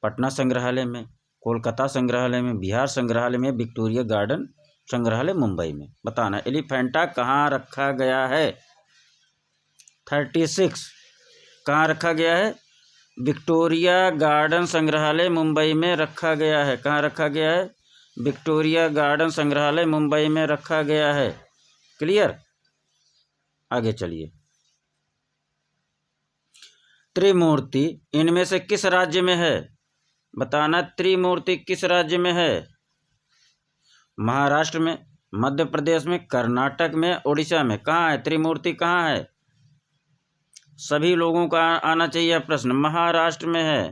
पटना संग्रहालय में, कोलकाता संग्रहालय में, बिहार संग्रहालय में, विक्टोरिया गार्डन संग्रहालय मुंबई में। बताना एलिफेंटा कहाँ रखा गया है। 36 कहाँ रखा गया है? विक्टोरिया गार्डन संग्रहालय मुंबई में रखा गया है। कहाँ रखा गया है? विक्टोरिया गार्डन संग्रहालय मुंबई में रखा गया है। क्लियर? आगे चलिए। त्रिमूर्ति इनमें से किस राज्य में है? बताना त्रिमूर्ति किस राज्य में है? महाराष्ट्र में, मध्य प्रदेश में, कर्नाटक में, उड़ीसा में। कहाँ है त्रिमूर्ति? कहाँ है? सभी लोगों का आना चाहिए प्रश्न। महाराष्ट्र में है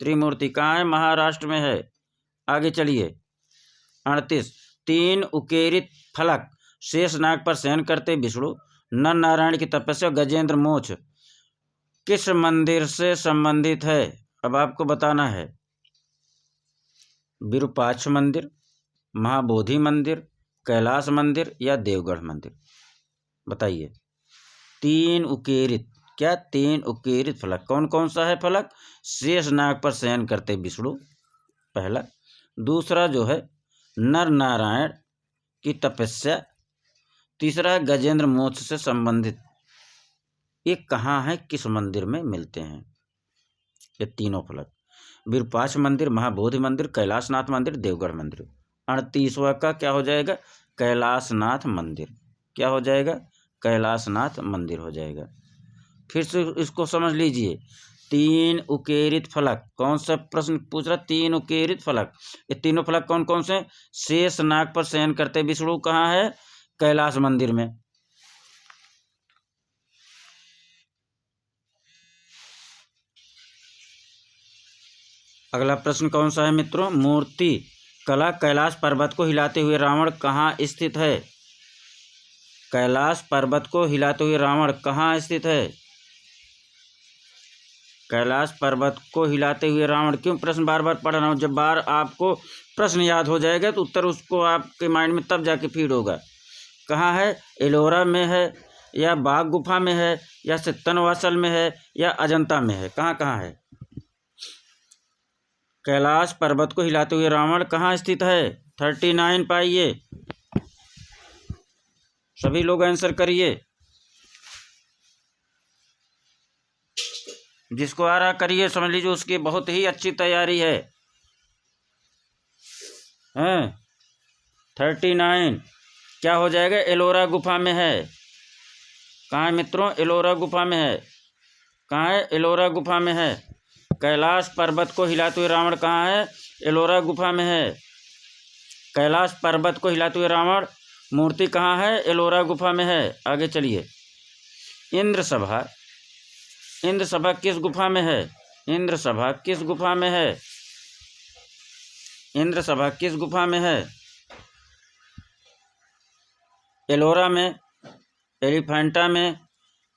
त्रिमूर्ति। कहाँ है? महाराष्ट्र में है। आगे चलिए। 38 तीन उकेरित फलक शेषनाग पर शयन करते विष्णु, नर नारायण की तपस्या, गजेंद्र मोक्ष किस मंदिर से संबंधित है? अब आपको बताना है। विरूपाक्ष मंदिर, महाबोधि मंदिर, कैलाश मंदिर या देवगढ़ मंदिर। बताइए। तीन उकेरित, क्या? तीन उकेरित फलक। कौन कौन सा है फलक? शेषनाग पर शयन करते विष्णु, पहला। दूसरा जो है नर नारायण की तपस्या। तीसरा गजेंद्र मोक्ष से संबंधित। ये कहाँ है, किस मंदिर में मिलते हैं ये तीनों फलक? विरूपाक्ष मंदिर, महाबोधि मंदिर, कैलाशनाथ मंदिर, देवगढ़ मंदिर। 38वां का क्या हो जाएगा? कैलाशनाथ मंदिर। क्या हो जाएगा? कैलाशनाथ मंदिर हो जाएगा। फिर से इसको समझ लीजिए। तीन उकेरित फलक, कौन सा प्रश्न पूछ रहा? तीन उकेरित फलक। ये तीनों फलक कौन कौन से? शेषनाग पर शयन करते विष्णु कहाँ है? कैलाश मंदिर में। अगला प्रश्न कौन सा है मित्रों? मूर्ति कला कैलाश पर्वत को हिलाते हुए रावण कहाँ स्थित है? कैलाश पर्वत को हिलाते हुए रावण कहाँ स्थित है? कैलाश पर्वत को हिलाते हुए रावण। क्यों प्रश्न बार बार पढ़ रहा हूँ? जब बार आपको प्रश्न याद हो जाएगा तो उत्तर उसको आपके माइंड में तब जाके फीड होगा। कहाँ है? एलोरा में है, या बाघ गुफा में है, या सित्तनवासल में है, या अजंता में है? कहाँ कहाँ है? कैलाश पर्वत को हिलाते हुए रावण कहाँ स्थित है? 39 पाइए। सभी लोग आंसर करिए। जिसको आ रहा करिए, समझ लीजिए उसकी बहुत ही अच्छी तैयारी है। 39 क्या हो जाएगा? एलोरा गुफा में है। कहाँ है मित्रों? एलोरा गुफा में है। कहाँ है? एलोरा गुफा में है। कैलाश पर्वत को हिलाते हुए रावण कहाँ है? एलोरा गुफा में है। कैलाश पर्वत को हिलाते हुए रावण मूर्ति कहाँ है? एलोरा गुफा में है। आगे चलिए। इंद्र सभा इंद्र सभा किस गुफा में है? इंद्र सभा किस गुफा में है? इंद्र सभा किस गुफा में है? एलोरा में, एलिफेंटा में,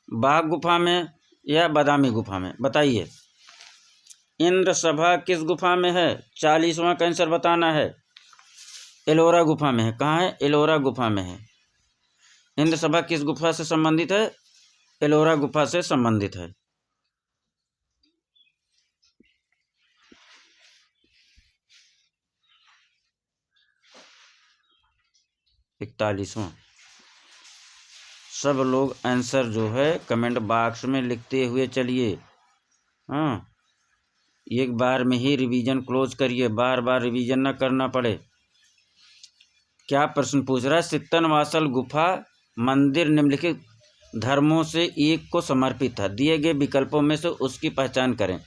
बाघ गुफा में या बादामी गुफा में? बताइए। इंद्र सभा किस गुफा में है? 40वां का आंसर बताना है। एलोरा गुफा में है। कहाँ है? एलोरा गुफा में है। इंद्र सभा किस गुफा से संबंधित है? एलोरा गुफा से संबंधित है। 41वां। सब लोग आंसर जो है कमेंट बॉक्स में लिखते हुए चलिए। हाँ, एक बार में ही रिवीजन क्लोज करिए, बार बार रिवीजन ना करना पड़े। क्या प्रश्न पूछ रहा है? सित्तनवासल गुफा मंदिर निम्नलिखित धर्मों से एक को समर्पित था, दिए गए विकल्पों में से उसकी पहचान करें।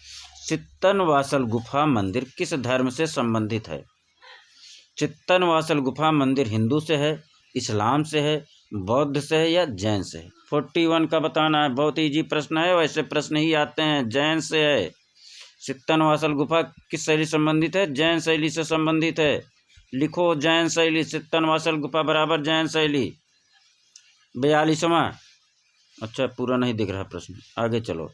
सित्तनवासल गुफा मंदिर किस धर्म से संबंधित है? चित्तनवासल गुफा मंदिर हिंदू से है, इस्लाम से है, बौद्ध से है या जैन से है? 41 का बताना है। बहुत ईजी प्रश्न है, वैसे प्रश्न ही आते हैं। जैन से है। सित्तनवासल गुफा किस शैली से संबंधित है? जैन शैली से संबंधित है। लिखो जैन शैली। सित्तनवासल गुफा बराबर जैन शैली। 42वां। अच्छा, पूरा नहीं दिख रहा प्रश्न, आगे चलो।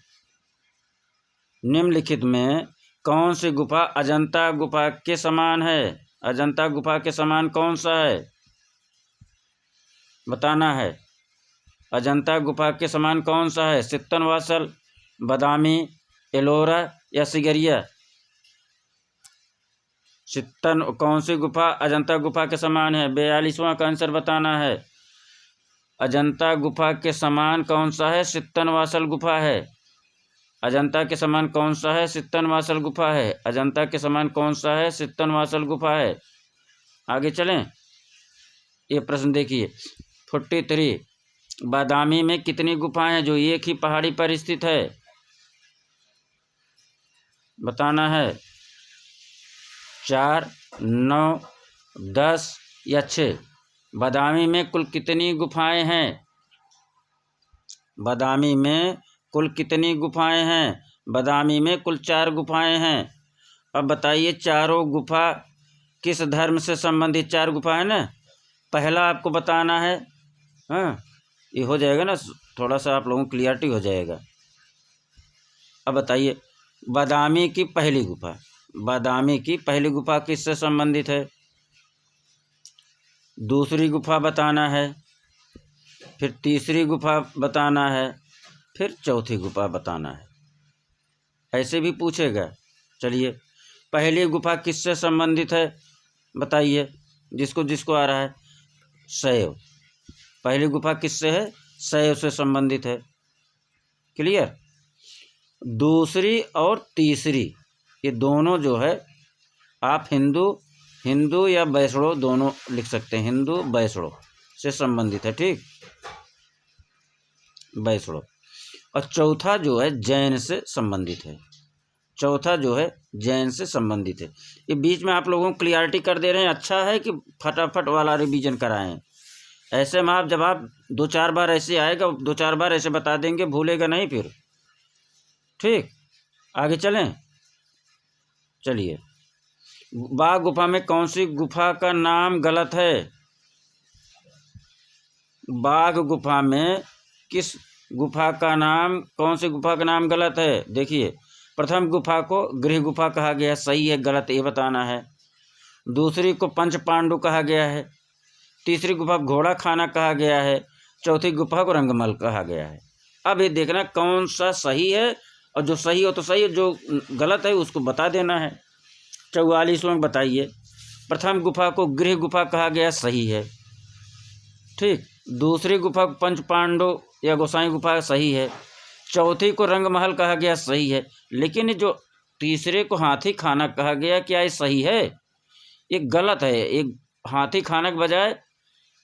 निम्नलिखित में कौन सी गुफा अजंता गुफा के समान है? अजंता गुफा के समान कौन सा है? बताना है। अजंता गुफा के समान कौन सा है? सित्तनवासल, बादामी, एलोरा या सिगरिया? कौन सी गुफा अजंता गुफा के समान है? 42वां का आंसर बताना है। अजंता गुफा के समान कौन सा है? सित्तनवासल गुफा है। अजंता के समान कौन सा है? सित्तनवासल गुफा है। अजंता के समान कौन सा है? सित्तनवासल गुफा है। आगे चलें। ये प्रश्न देखिए। 43। बादामी में कितनी गुफाएं हैं जो एक ही पहाड़ी पर स्थित है? बताना है। 4, 9, 10 या 6? बादामी में कुल कितनी गुफाएं हैं? बादामी में कुल कितनी गुफाएं हैं? बादामी में कुल 4 गुफाएं हैं। अब बताइए, चारों गुफा किस धर्म से संबंधित 4 गुफा है ना? पहला आपको बताना है। हाँ, ये हो जाएगा ना, थोड़ा सा आप लोगों को क्लियरिटी हो जाएगा। अब बताइए, बादामी की पहली गुफा, बादामी की पहली गुफा किससे संबंधित है? दूसरी गुफा बताना है, फिर तीसरी गुफा बताना है, फिर चौथी गुफा बताना है। ऐसे भी पूछेगा। चलिए, पहली गुफा किससे संबंधित है? बताइए, जिसको जिसको आ रहा है। शैव। पहली गुफा किससे है? शैव से संबंधित है। क्लियर? दूसरी और तीसरी, ये दोनों जो है, आप हिंदू या वैष्णव दोनों लिख सकते हैं। हिंदू वैष्णव से संबंधित है। ठीक, वैष्णव। और चौथा जो है जैन से संबंधित है। चौथा जो है जैन से संबंधित है। ये बीच में आप लोगों को क्लियरिटी कर दे रहे हैं। अच्छा है कि फटाफट वाला रिवीजन कराएं। ऐसे में आप जब आप 2-4 बार ऐसे आएगा, 2-4 बार ऐसे बता देंगे, भूलेगा नहीं फिर। ठीक, आगे चलें। चलिए, बाघ गुफा में कौन सी गुफा का नाम गलत है? बाघ गुफा में किस गुफा का नाम, कौन सी गुफा का नाम गलत है? देखिए, प्रथम गुफा को गृह गुफा कहा गया, सही है गलत ये बताना है। दूसरी को पंच पांडु कहा गया है। तीसरी गुफा घोड़ा खाना कहा गया है। चौथी गुफा को रंगमल कहा गया है। अब ये देखना कौन सा सही है, और जो सही हो तो सही, जो गलत है उसको बता देना है। 44वां बताइए। प्रथम गुफा को गृह गुफा कहा गया, सही है। ठीक, दूसरी गुफा को पंच पांडु या गोसाई गुफा सही है। चौथी को रंगमहल कहा गया, सही है। लेकिन जो तीसरे को हाथी खाना कहा गया, क्या ये सही है? ये गलत है। एक हाथी खाना के बजाय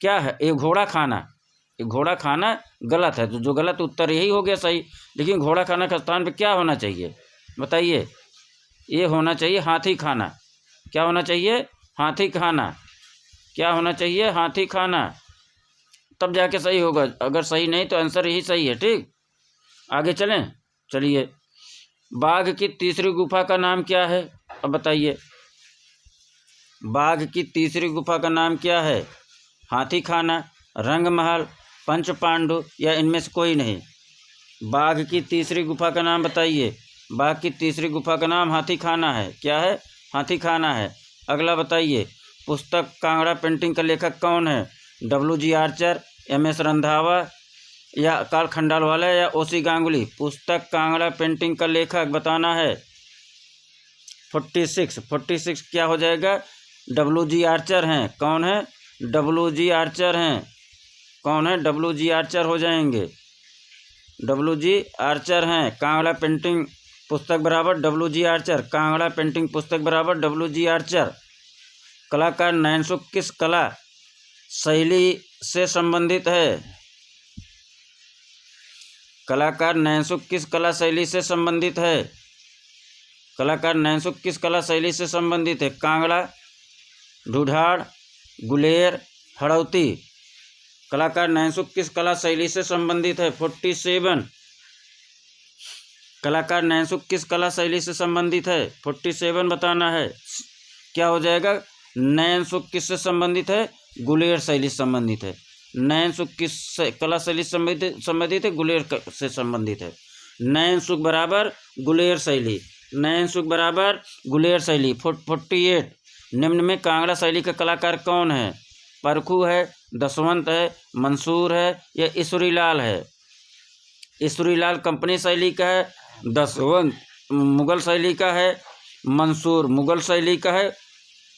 क्या है? एक घोड़ा खाना। ये घोड़ा खाना गलत है। तो जो गलत उत्तर यही हो गया सही। लेकिन घोड़ा खाना के स्थान पे क्या होना चाहिए? बताइए। ये होना चाहिए हाथी खाना। क्या होना चाहिए? हाथी खाना। क्या होना चाहिए? हाथी खाना। तब जाके सही होगा। अगर सही नहीं तो आंसर यही सही है। ठीक, आगे चलें। चलिए, बाघ की तीसरी गुफा का नाम क्या है? अब बताइए, बाघ की तीसरी गुफा का नाम क्या है? हाथी खाना, रंग महल, पंच पांडु या इनमें से कोई नहीं? बाघ की तीसरी गुफा का नाम बताइए। बाघ की तीसरी गुफा का नाम हाथी खाना है। क्या है? हाथी खाना है। अगला बताइए, पुस्तक कांगड़ा पेंटिंग का लेखक कौन है? WG आर्चर, MS रंधावा या काल खंडालवाला या OC गांगुली? पुस्तक कांगड़ा पेंटिंग का लेखक बताना है। 46 क्या हो जाएगा? WG आर्चर हैं। कौन है? WG आर्चर हैं। कौन है? WG आर्चर हो जाएंगे। WG आर्चर हैं। कांगड़ा पेंटिंग पुस्तक बराबर WG आर्चर। कांगड़ा पेंटिंग पुस्तक बराबर WG आर्चर। कलाकार नैनसुख किस कला शैली से संबंधित है? कलाकार नैनसुख किस कला शैली से संबंधित है? कलाकार नैनसुख किस कला शैली से संबंधित है? कांगड़ा, ढूढ़ाड़, गुलेर, हड़ौती। कलाकार नैनसुख किस कला शैली से संबंधित है? 47 कलाकार नैनसुख किस कला शैली से संबंधित है? 47 बताना है। क्या हो जाएगा? नैनसुख किससे संबंधित है? गुलेर शैली से संबंधित है। नैनसुख किस कला शैली से संबंधित है? गुलेर से संबंधित है। नैनसुख बराबर गुलेर शैली। नैनसुख बराबर गुलेर शैली। 48 निम्न में कांगड़ा शैली का कलाकार कौन है? परखू है, दसवंत है, मंसूर है या ईश्वरीलाल है? ईश्वरीलाल कंपनी शैली का है, दसवंत मुगल शैली का है, मंसूर मुगल शैली का है।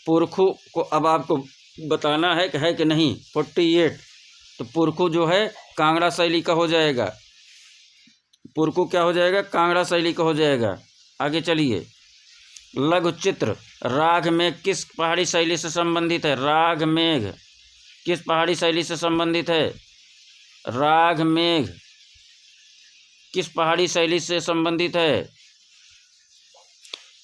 पुरखू को अब आपको बताना है कि नहीं। 48 तो पुरखू जो है कांगड़ा शैली का हो जाएगा। पुरखू क्या हो जाएगा? कांगड़ा शैली का हो जाएगा। आगे चलिए, लघु चित्र राग मेघ किस पहाड़ी शैली से संबंधित है? राग मेघ किस पहाड़ी शैली से संबंधित है? राग मेघ किस पहाड़ी शैली से संबंधित है?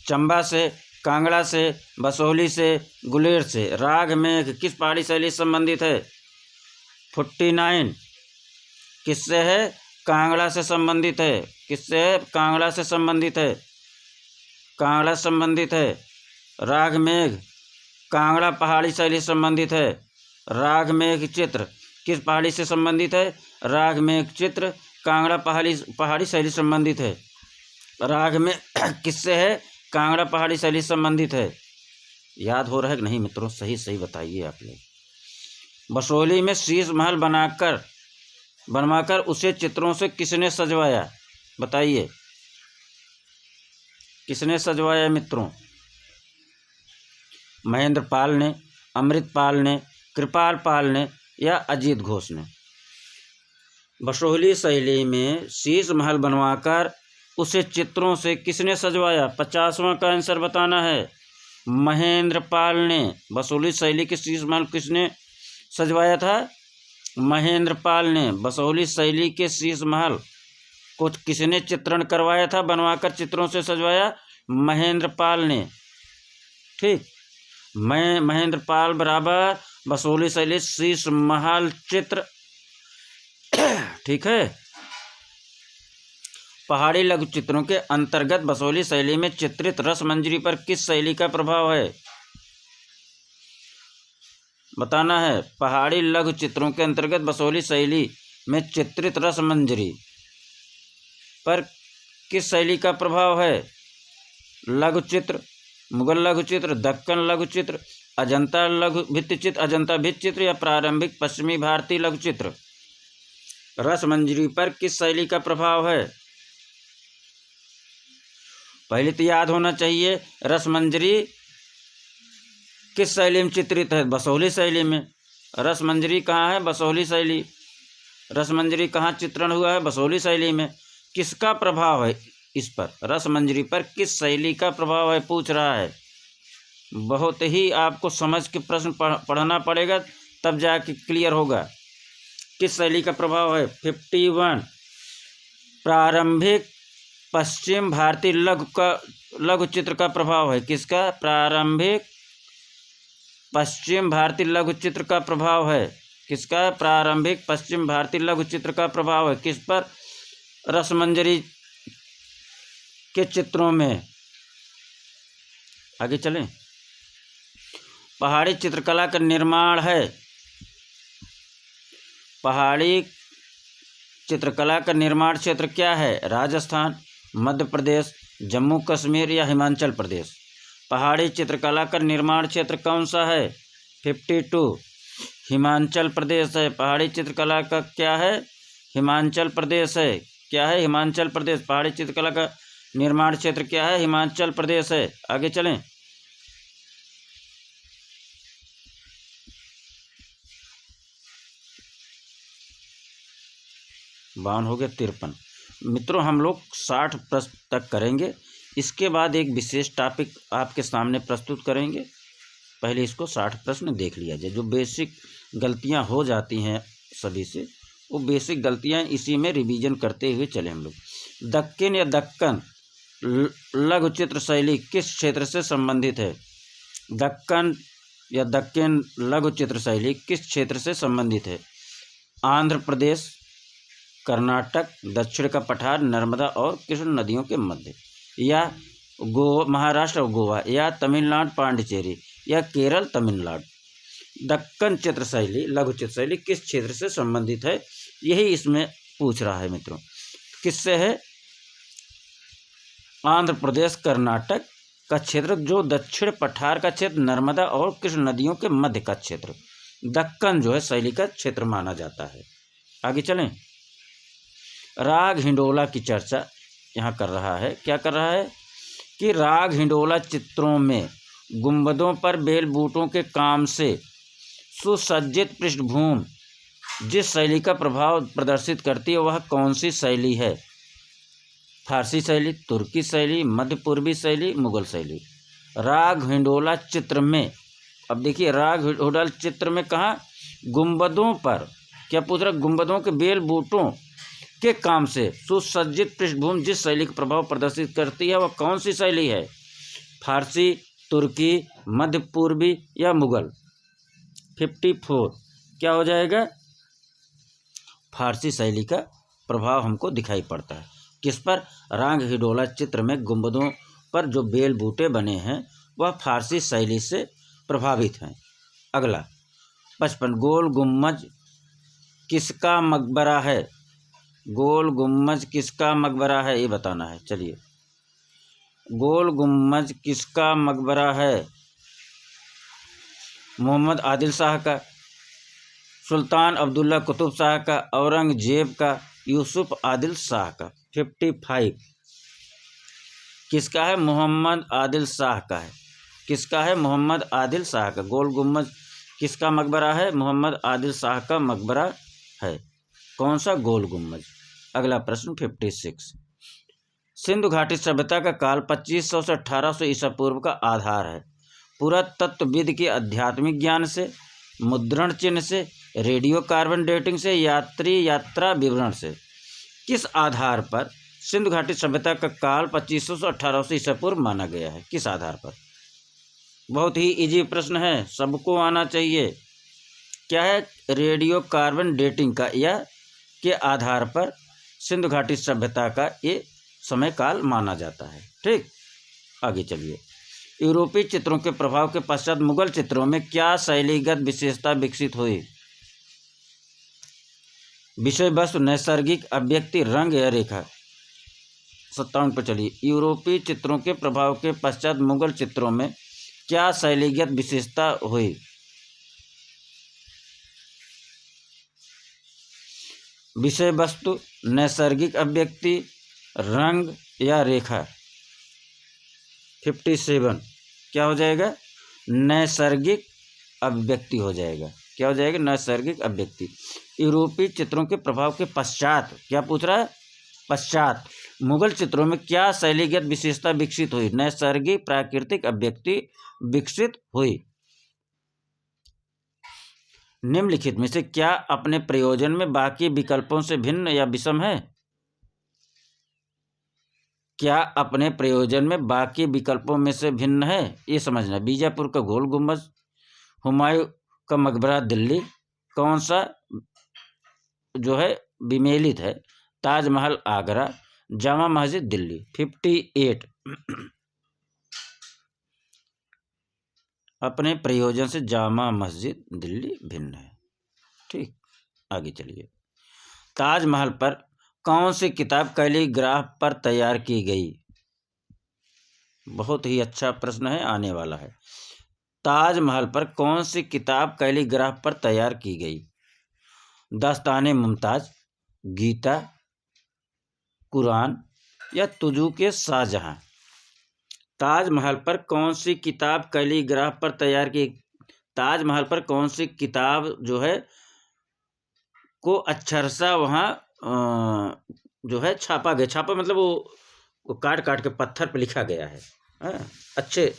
चंबा से, कांगड़ा से, बसोहली से, गुलेर से। राग मेघ किस पहाड़ी शैली से संबंधित है? 49 किससे है? कांगड़ा से संबंधित है। किससे है? कांगड़ा से संबंधित है। कांगड़ा से संबंधित है। राग मेघ कांगड़ा पहाड़ी शैली से संबंधित है। राग मेघ चित्र किस पहाड़ी से संबंधित है? राग मेघ चित्र कांगड़ा पहाड़ी शैली से संबंधित है। राग में किससे है? कांगड़ा पहाड़ी शैली से संबंधित है। याद हो रहा है कि नहीं मित्रों? सही बताइए आप लोग। बसोहली में शीश महल बनवाकर उसे चित्रों से किसने सजवाया? बताइए, किसने सजवाया मित्रों? महेंद्र पाल ने, अमृत पाल ने, कृपाल पाल ने या अजीत घोष ने? बसोहली शैली में शीश महल बनवाकर उसे चित्रों से किसने सजवाया? 50वां का आंसर बताना है। महेंद्र पाल ने। बसोहली शैली के शीश महल किसने सजवाया था? महेंद्र पाल ने। बसोहली शैली के शीश महल को किसने चित्रण करवाया था? बनवाकर चित्रों से सजवाया? महेंद्र पाल ने। ठीक, महेंद्र पाल बराबर बसोहली शैली शीश महल चित्र। ठीक है। पहाड़ी लघु चित्रों के अंतर्गत बसोहली शैली में चित्रित रसमंजरी पर किस शैली का प्रभाव है? बताना है। पहाड़ी लघु चित्रों के अंतर्गत बसोहली शैली में चित्रित रसमंजरी पर किस शैली का प्रभाव है? लघु चित्र, मुगल लघु चित्र, दक्कन लघु चित्र, अजंता लघु भित्तिचित्र, अजंता भित्तिचित्र या प्रारंभिक पश्चिमी भारतीय लघु चित्र? रसमंजरी पर किस शैली का प्रभाव है? पहले तो याद होना चाहिए, रसमंजरी किस शैली में चित्रित है? बसोहली शैली में। रसमंजरी कहाँ है? बसोहली शैली। रसमंजरी कहाँ चित्रण हुआ है? बसोहली शैली में। किसका प्रभाव है इस पर? रसमंजरी पर किस शैली का प्रभाव है पूछ रहा है। बहुत ही आपको समझ के प्रश्न पढ़ना पड़ेगा, तब जाके क्लियर होगा किस शैली का प्रभाव है। 51 प्रारंभिक पश्चिम भारतीय लघु चित्र का प्रभाव है। किसका? प्रारंभिक पश्चिम भारतीय लघु चित्र का प्रभाव है। किसका? प्रारंभिक पश्चिम भारतीय लघु चित्र का प्रभाव है। किस पर? रसमंजरी के चित्रों में, आगे चलें, पहाड़ी चित्रकला का निर्माण है। पहाड़ी चित्रकला का निर्माण क्षेत्र क्या है? राजस्थान, मध्य प्रदेश, जम्मू कश्मीर या हिमाचल प्रदेश। पहाड़ी चित्रकला का निर्माण क्षेत्र कौन सा है? 52 हिमाचल प्रदेश है। पहाड़ी चित्रकला का क्या है? हिमाचल प्रदेश है। क्या है? हिमाचल प्रदेश। पहाड़ी चित्रकला का निर्माण क्षेत्र क्या है? हिमाचल प्रदेश है। आगे चलें, बावन हो गया, 53। मित्रों, हम लोग 60 प्रश्न तक करेंगे। इसके बाद एक विशेष टॉपिक आपके सामने प्रस्तुत करेंगे। पहले इसको 60 प्रश्न देख लिया जाए। जो बेसिक गलतियां हो जाती हैं सभी से, वो बेसिक गलतियां इसी में रिवीजन करते हुए चले हम लोग। दक्कन या दक्कन लघु चित्र शैली किस क्षेत्र से संबंधित है? दक्कन या दक्कन लघु चित्र शैली किस क्षेत्र से संबंधित है? आंध्र प्रदेश, कर्नाटक, दक्षिण का पठार, नर्मदा और कृष्ण नदियों के मध्य, या महाराष्ट्र और गोवा, या तमिलनाडु पांडिचेरी, या केरल तमिलनाडु। दक्कन चित्र शैली लघु चित्र शैली किस क्षेत्र से संबंधित है? यही इसमें पूछ रहा है मित्रों। किससे है? आंध्र प्रदेश, कर्नाटक का क्षेत्र, जो दक्षिण पठार का क्षेत्र, नर्मदा और कृष्ण नदियों के मध्य का क्षेत्र, दक्कन जो है शैली का क्षेत्र माना जाता है। आगे चलें, राग हिंडोला की चर्चा यहाँ कर रहा है। क्या कर रहा है कि राग हिंडोला चित्रों में गुंबदों पर बेल बूटों के काम से सुसज्जित पृष्ठभूमि जिस शैली का प्रभाव प्रदर्शित करती है वह कौन सी शैली है? फारसी शैली, तुर्की शैली, मध्य पूर्वी शैली, मुगल शैली। राग हिंडोला चित्र में, अब देखिए राग हिंडोला चित्र में कहाँ? गुंबदों पर, क्या पूछ रहा? गुंबदों के बेल बूटों के काम से सुसज्जित पृष्ठभूमि जिस शैली का प्रभाव प्रदर्शित करती है वह कौन सी शैली है? फारसी, तुर्की, मध्य पूर्वी या मुगल। 54 क्या हो जाएगा? फारसी शैली का प्रभाव हमको दिखाई पड़ता है। किस पर? राग हिंडोला चित्र में गुंबदों पर जो बेल बूटे बने हैं वह फारसी शैली से प्रभावित हैं। अगला 55, गोल गुम्मज किसका मकबरा है? गोल गुम्मज किसका मकबरा है, ये बताना है। चलिए, गोल गुम्मज किसका मकबरा है? मोहम्मद आदिल शाह का, सुल्तान अब्दुल्ला कुतुब शाह का, औरंगजेब का, यूसुफ आदिल शाह का। 55 किसका है? मोहम्मद आदिल शाह का है। किसका है? मोहम्मद आदिल शाह का। गोल गुम्मज किसका मकबरा है? मोहम्मद आदिल शाह का मकबरा है। कौन सा? गोल गुम्मज। अगला प्रश्न 56, सिंधु घाटी सभ्यता का काल 2500 से 1800 ईसा पूर्व का आधार है। पुरातत्वविद के आध्यात्मिक ज्ञान से, मुद्रण चिन्ह से, रेडियो कार्बन डेटिंग से, यात्रा विवरण से। किस आधार पर सिंधु घाटी सभ्यता का काल 2500 से 1800 ईसा पूर्व माना गया है? किस आधार पर? बहुत ही इजी प्रश्न है, सबको आना चाहिए। क्या है? रेडियो कार्बन डेटिंग का या के आधार पर सिंधु घाटी सभ्यता का ये समय काल माना जाता है। ठीक, आगे चलिए। यूरोपीय चित्रों के प्रभाव के पश्चात मुगल चित्रों में क्या शैलीगत विशेषता विकसित हुई? विषय वस्तु, नैसर्गिक अभिव्यक्ति, रंग या रेखा। 57 पर चलिए। यूरोपीय चित्रों के प्रभाव के पश्चात मुगल चित्रों में क्या शैलीगत विशेषता हुई? विषय वस्तु, नैसर्गिक अभिव्यक्ति, रंग या रेखा। 57 क्या हो जाएगा? नैसर्गिक अभिव्यक्ति हो जाएगा। क्या हो जाएगा? नैसर्गिक अभिव्यक्ति। यूरोपीय चित्रों के प्रभाव के पश्चात, क्या पूछ रहा है? पश्चात मुगल चित्रों में क्या शैलीगत विशेषता विकसित हुई? नैसर्गिक प्राकृतिक अभिव्यक्ति विकसित हुई। निम्नलिखित में से क्या अपने प्रयोजन में बाकी विकल्पों से भिन्न या विषम है? क्या अपने प्रयोजन में बाकी विकल्पों में से भिन्न है? ये समझना। बीजापुर का गोल गुम्बद, हुमायूं का मकबरा दिल्ली, कौन सा जो है विमेलित है? ताजमहल आगरा, जामा मस्जिद दिल्ली 58 अपने प्रयोजन से जामा मस्जिद दिल्ली भिन्न है। ठीक, आगे चलिए। ताजमहल पर कौन सी किताब कैलीग्राफ पर तैयार की गई? बहुत ही अच्छा प्रश्न है, आने वाला है। ताजमहल पर कौन सी किताब कैलीग्राफ पर तैयार की गई? दास्ताने मुमताज, गीता, कुरान या तुजुके शाहजहां? ताजमहल पर कौन सी किताब कैलीग्राफ पर तैयार की? ताजमहल पर कौन सी किताब जो है को अक्षरशः वहाँ जो है छापा गया। छापा मतलब वो काट काट के पत्थर पे लिखा गया है। अच्छे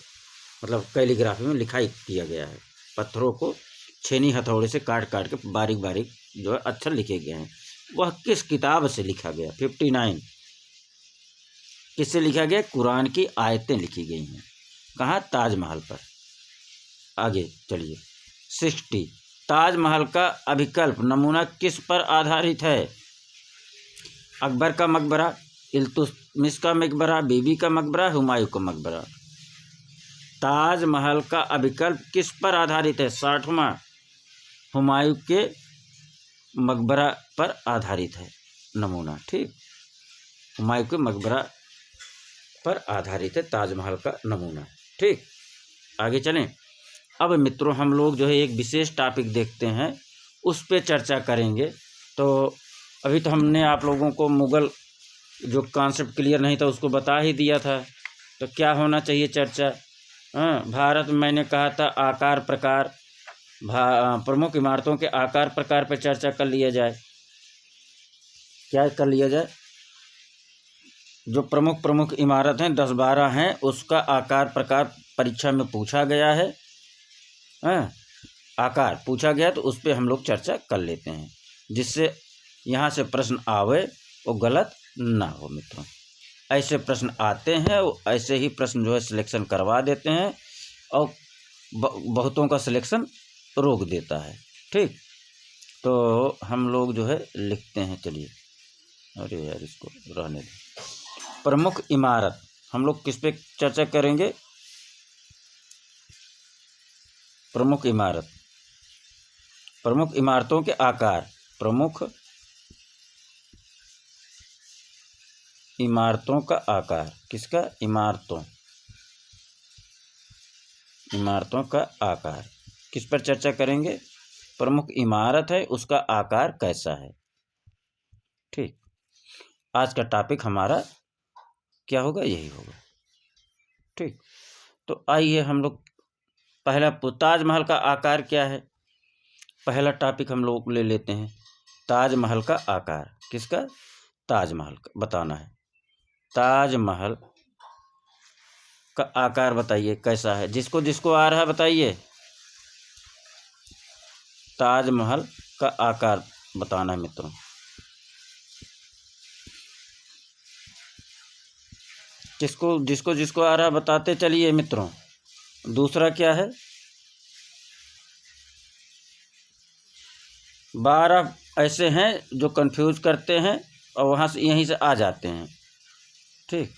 मतलब कैलीग्राफी में लिखाई किया गया है। पत्थरों को छेनी हथौड़े से काट काट के बारीक बारीक जो है अक्षर लिखे गए हैं। वह किस किताब से लिखा गया? 59 किससे लिखा गया? कुरान की आयतें लिखी गई हैं। कहाँ? ताजमहल पर। आगे चलिए। 60 ताजमहल का अभिकल्प नमूना किस पर आधारित है? अकबर का मकबरा, इल्तुतमिश का मकबरा, बीबी का मकबरा, हुमायूं का मकबरा? ताजमहल का अभिकल्प किस पर आधारित है? 60वां हुमायूं के मकबरा पर आधारित है नमूना। ठीक, हुमायूं के मकबरा पर आधारित है ताजमहल का नमूना। ठीक, आगे चलें। अब मित्रों हम लोग जो है एक विशेष टॉपिक देखते हैं, उस पे चर्चा करेंगे। तो अभी तो हमने आप लोगों को मुग़ल जो कॉन्सेप्ट क्लियर नहीं था उसको बता ही दिया था। तो क्या होना चाहिए चर्चा? भारत में मैंने कहा था आकार प्रकार, प्रमुख इमारतों के आकार प्रकार पर चर्चा कर लिया जाए। क्या कर लिया जाए? जो प्रमुख इमारत हैं 10-12 हैं, उसका आकार प्रकार परीक्षा में पूछा गया है। आकार पूछा गया तो उस पर हम लोग चर्चा कर लेते हैं, जिससे यहाँ से प्रश्न आवे वो गलत ना हो। मित्रों ऐसे प्रश्न आते हैं, ऐसे ही प्रश्न जो है सिलेक्शन करवा देते हैं और बहुतों का सिलेक्शन रोक देता है। ठीक, तो हम लोग जो है लिखते हैं। चलिए, अरे यार इसको रहने दें। प्रमुख इमारत हम लोग किस पे चर्चा करेंगे? प्रमुख इमारत, प्रमुख इमारतों के आकार, प्रमुख इमारतों का आकार। किसका? इमारतों का आकार किस पर चर्चा करेंगे? प्रमुख इमारत है उसका आकार कैसा है। ठीक, आज का टॉपिक हमारा क्या होगा? यही होगा। ठीक, तो आइए हम लोग पहला ताजमहल का आकार क्या है? पहला टॉपिक हम लोग ले लेते हैं, ताजमहल का आकार। किसका? ताजमहल का बताना है। ताजमहल का आकार बताइए कैसा है? जिसको जिसको आ रहा है बताइए। ताजमहल का आकार बताना है मित्रों। जिसको जिसको आ रहा है बताते चलिए मित्रों। दूसरा क्या है? 12 ऐसे हैं जो कंफ्यूज करते हैं और वहाँ से यहीं से आ जाते हैं। ठीक,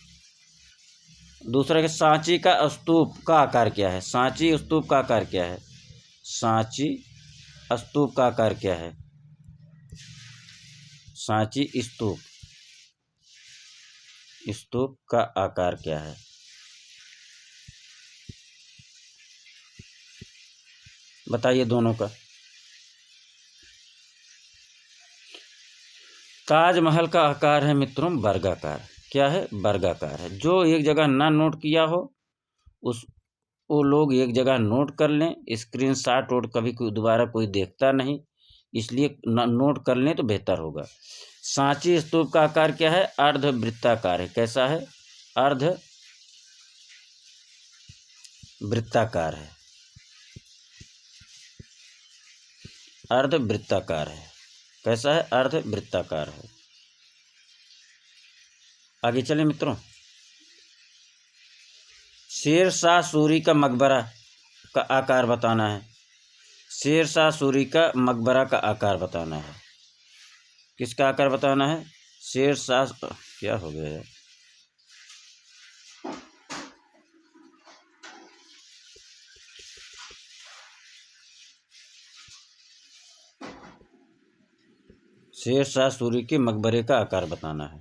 दूसरा के सांची का स्तूप का आकार क्या है? सांची स्तूप का आकार क्या है? सांची स्तूप का आकार क्या है? सांची स्तूप का आकार क्या है? बताइए दोनों का। ताजमहल का आकार है मित्रों वर्गाकार। क्या है? वर्गाकार है। जो एक जगह ना नोट किया हो वो लोग एक जगह नोट कर लें। स्क्रीनशॉट और कभी कोई दोबारा कोई देखता नहीं, इसलिए नोट कर लें तो बेहतर होगा। सांची स्तूप का आकार क्या है? अर्धवृत्ताकार है। कैसा है? अर्धवृत्ताकार है। अर्धवृत्ताकार है। कैसा है? अर्धवृत्ताकार है। आगे चलें मित्रों। शेरशाह सूरी का मकबरा का आकार बताना है। शेरशाह सूरी का मकबरा का आकार बताना है। किसका आकार बताना है? शेरशाह क्या हो गया यार? शेर शाह सूरी के मकबरे का आकार बताना है।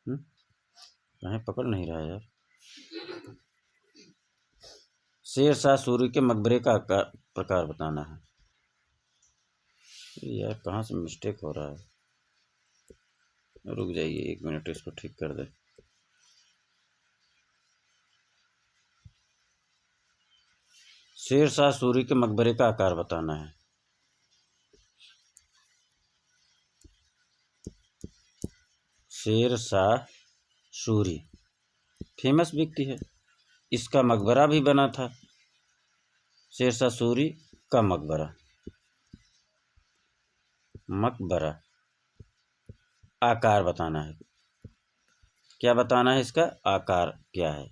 कहीं पकड़ नहीं रहा यार। शेर शाह सूरी के मकबरे का आकार प्रकार बताना है। यार कहाँ से मिस्टेक हो रहा है? रुक जाइए 1 मिनट, इसको ठीक कर दे। शेर शाह सूरी के मकबरे का आकार बताना है। शेर शाह सूरी फेमस व्यक्ति है, इसका मकबरा भी बना था। शेर शाह सूरी का मकबरा आकार बताना है। क्या बताना है? इसका आकार क्या है?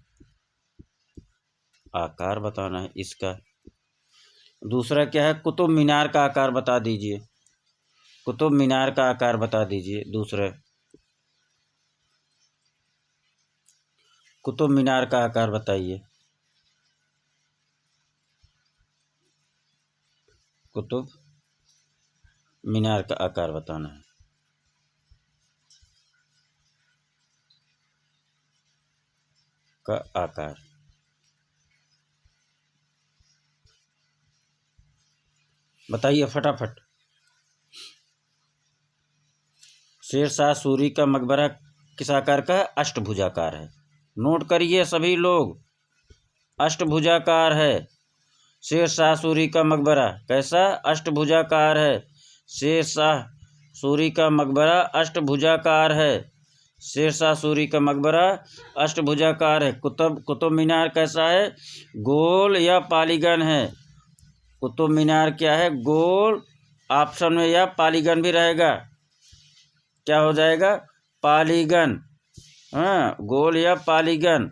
आकार बताना है इसका। दूसरा क्या है? कुतुब मीनार का आकार बता दीजिए। कुतुब मीनार का आकार बता दीजिए। दूसरा कुतुब मीनार का आकार बताइए। कुतुब मीनार का आकार बताना है। का आकार बताइए फटाफट। शेर शाह सूरी का मकबरा किस आकार का है? अष्टभुजाकार है। नोट करिए सभी लोग, अष्टभुजाकार है। शेर शाह सूरी का मकबरा कैसा? अष्टभुजाकार है। शेर शाह सूरी का मकबरा अष्टभुजाकार है। शेर शाह सूरी का मकबरा अष्टभुजाकार है। कुतुब मीनार कैसा है? गोल या पॉलीगन है? कुतुब मीनार क्या है? गोल। ऑप्शन में या पॉलीगन भी रहेगा। क्या हो जाएगा? पॉलीगन। हाँ, गोल या पॉलीगन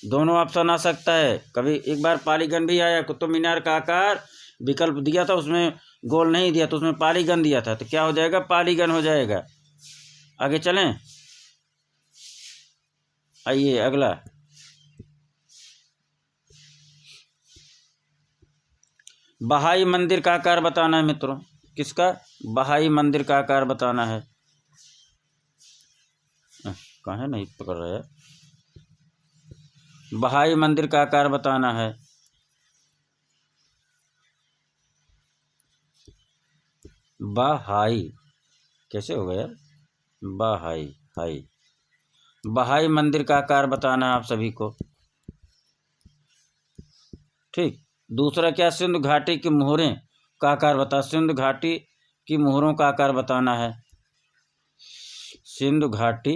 दोनों ऑप्शन आ सकता है। कभी एक बार पॉलीगन भी आया। कुतुब मीनार का आकार विकल्प दिया था, उसमें गोल नहीं दिया तो उसमें पॉलीगन दिया था, तो क्या हो जाएगा? पॉलीगन हो जाएगा। आगे चलें। आइए अगला। बहाई मंदिर का आकार बताना है मित्रों। किसका? बहाई मंदिर का आकार बताना है। कहाँ नहीं पकड़ रहा है? बहाई मंदिर का आकार बताना है। बहाई कैसे हो गया? बहाई हाई बहाई मंदिर का आकार बताना है आप सभी को। ठीक। दूसरा क्या? सिंधु घाटी की मोहरें का आकार बता। सिंधु घाटी की मोहरों का आकार बताना है। सिंधु घाटी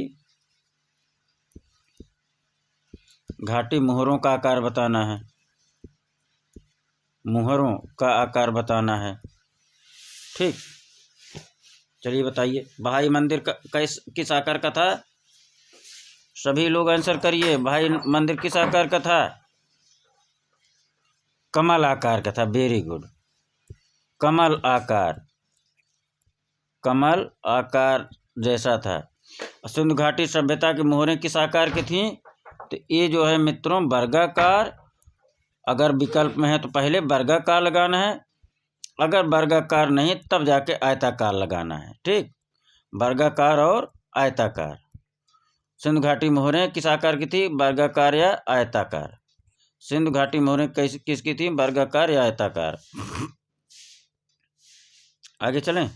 मोहरों का आकार बताना है। मोहरों का आकार बताना है। ठीक, चलिए बताइए। बहाई मंदिर का किस आकार का था? सभी लोग आंसर करिए। बहाई मंदिर किस आकार का था? कमल आकार का था। Very good. कमल आकार जैसा था। सिंधु घाटी सभ्यता की मोहरें किस आकार की थीं? तो ये जो है मित्रों वर्गाकार। अगर विकल्प में है तो पहले वर्गाकार लगाना है, अगर वर्गाकार नहीं तब जाके आयताकार लगाना है। ठीक, वर्गाकार और आयताकार। सिंधु घाटी मोहरें किस आकार की थी? वर्गाकार या आयताकार। सिंधु घाटी मोहरें किसकी थी? वर्गाकार या आयताकार। आगे चलें।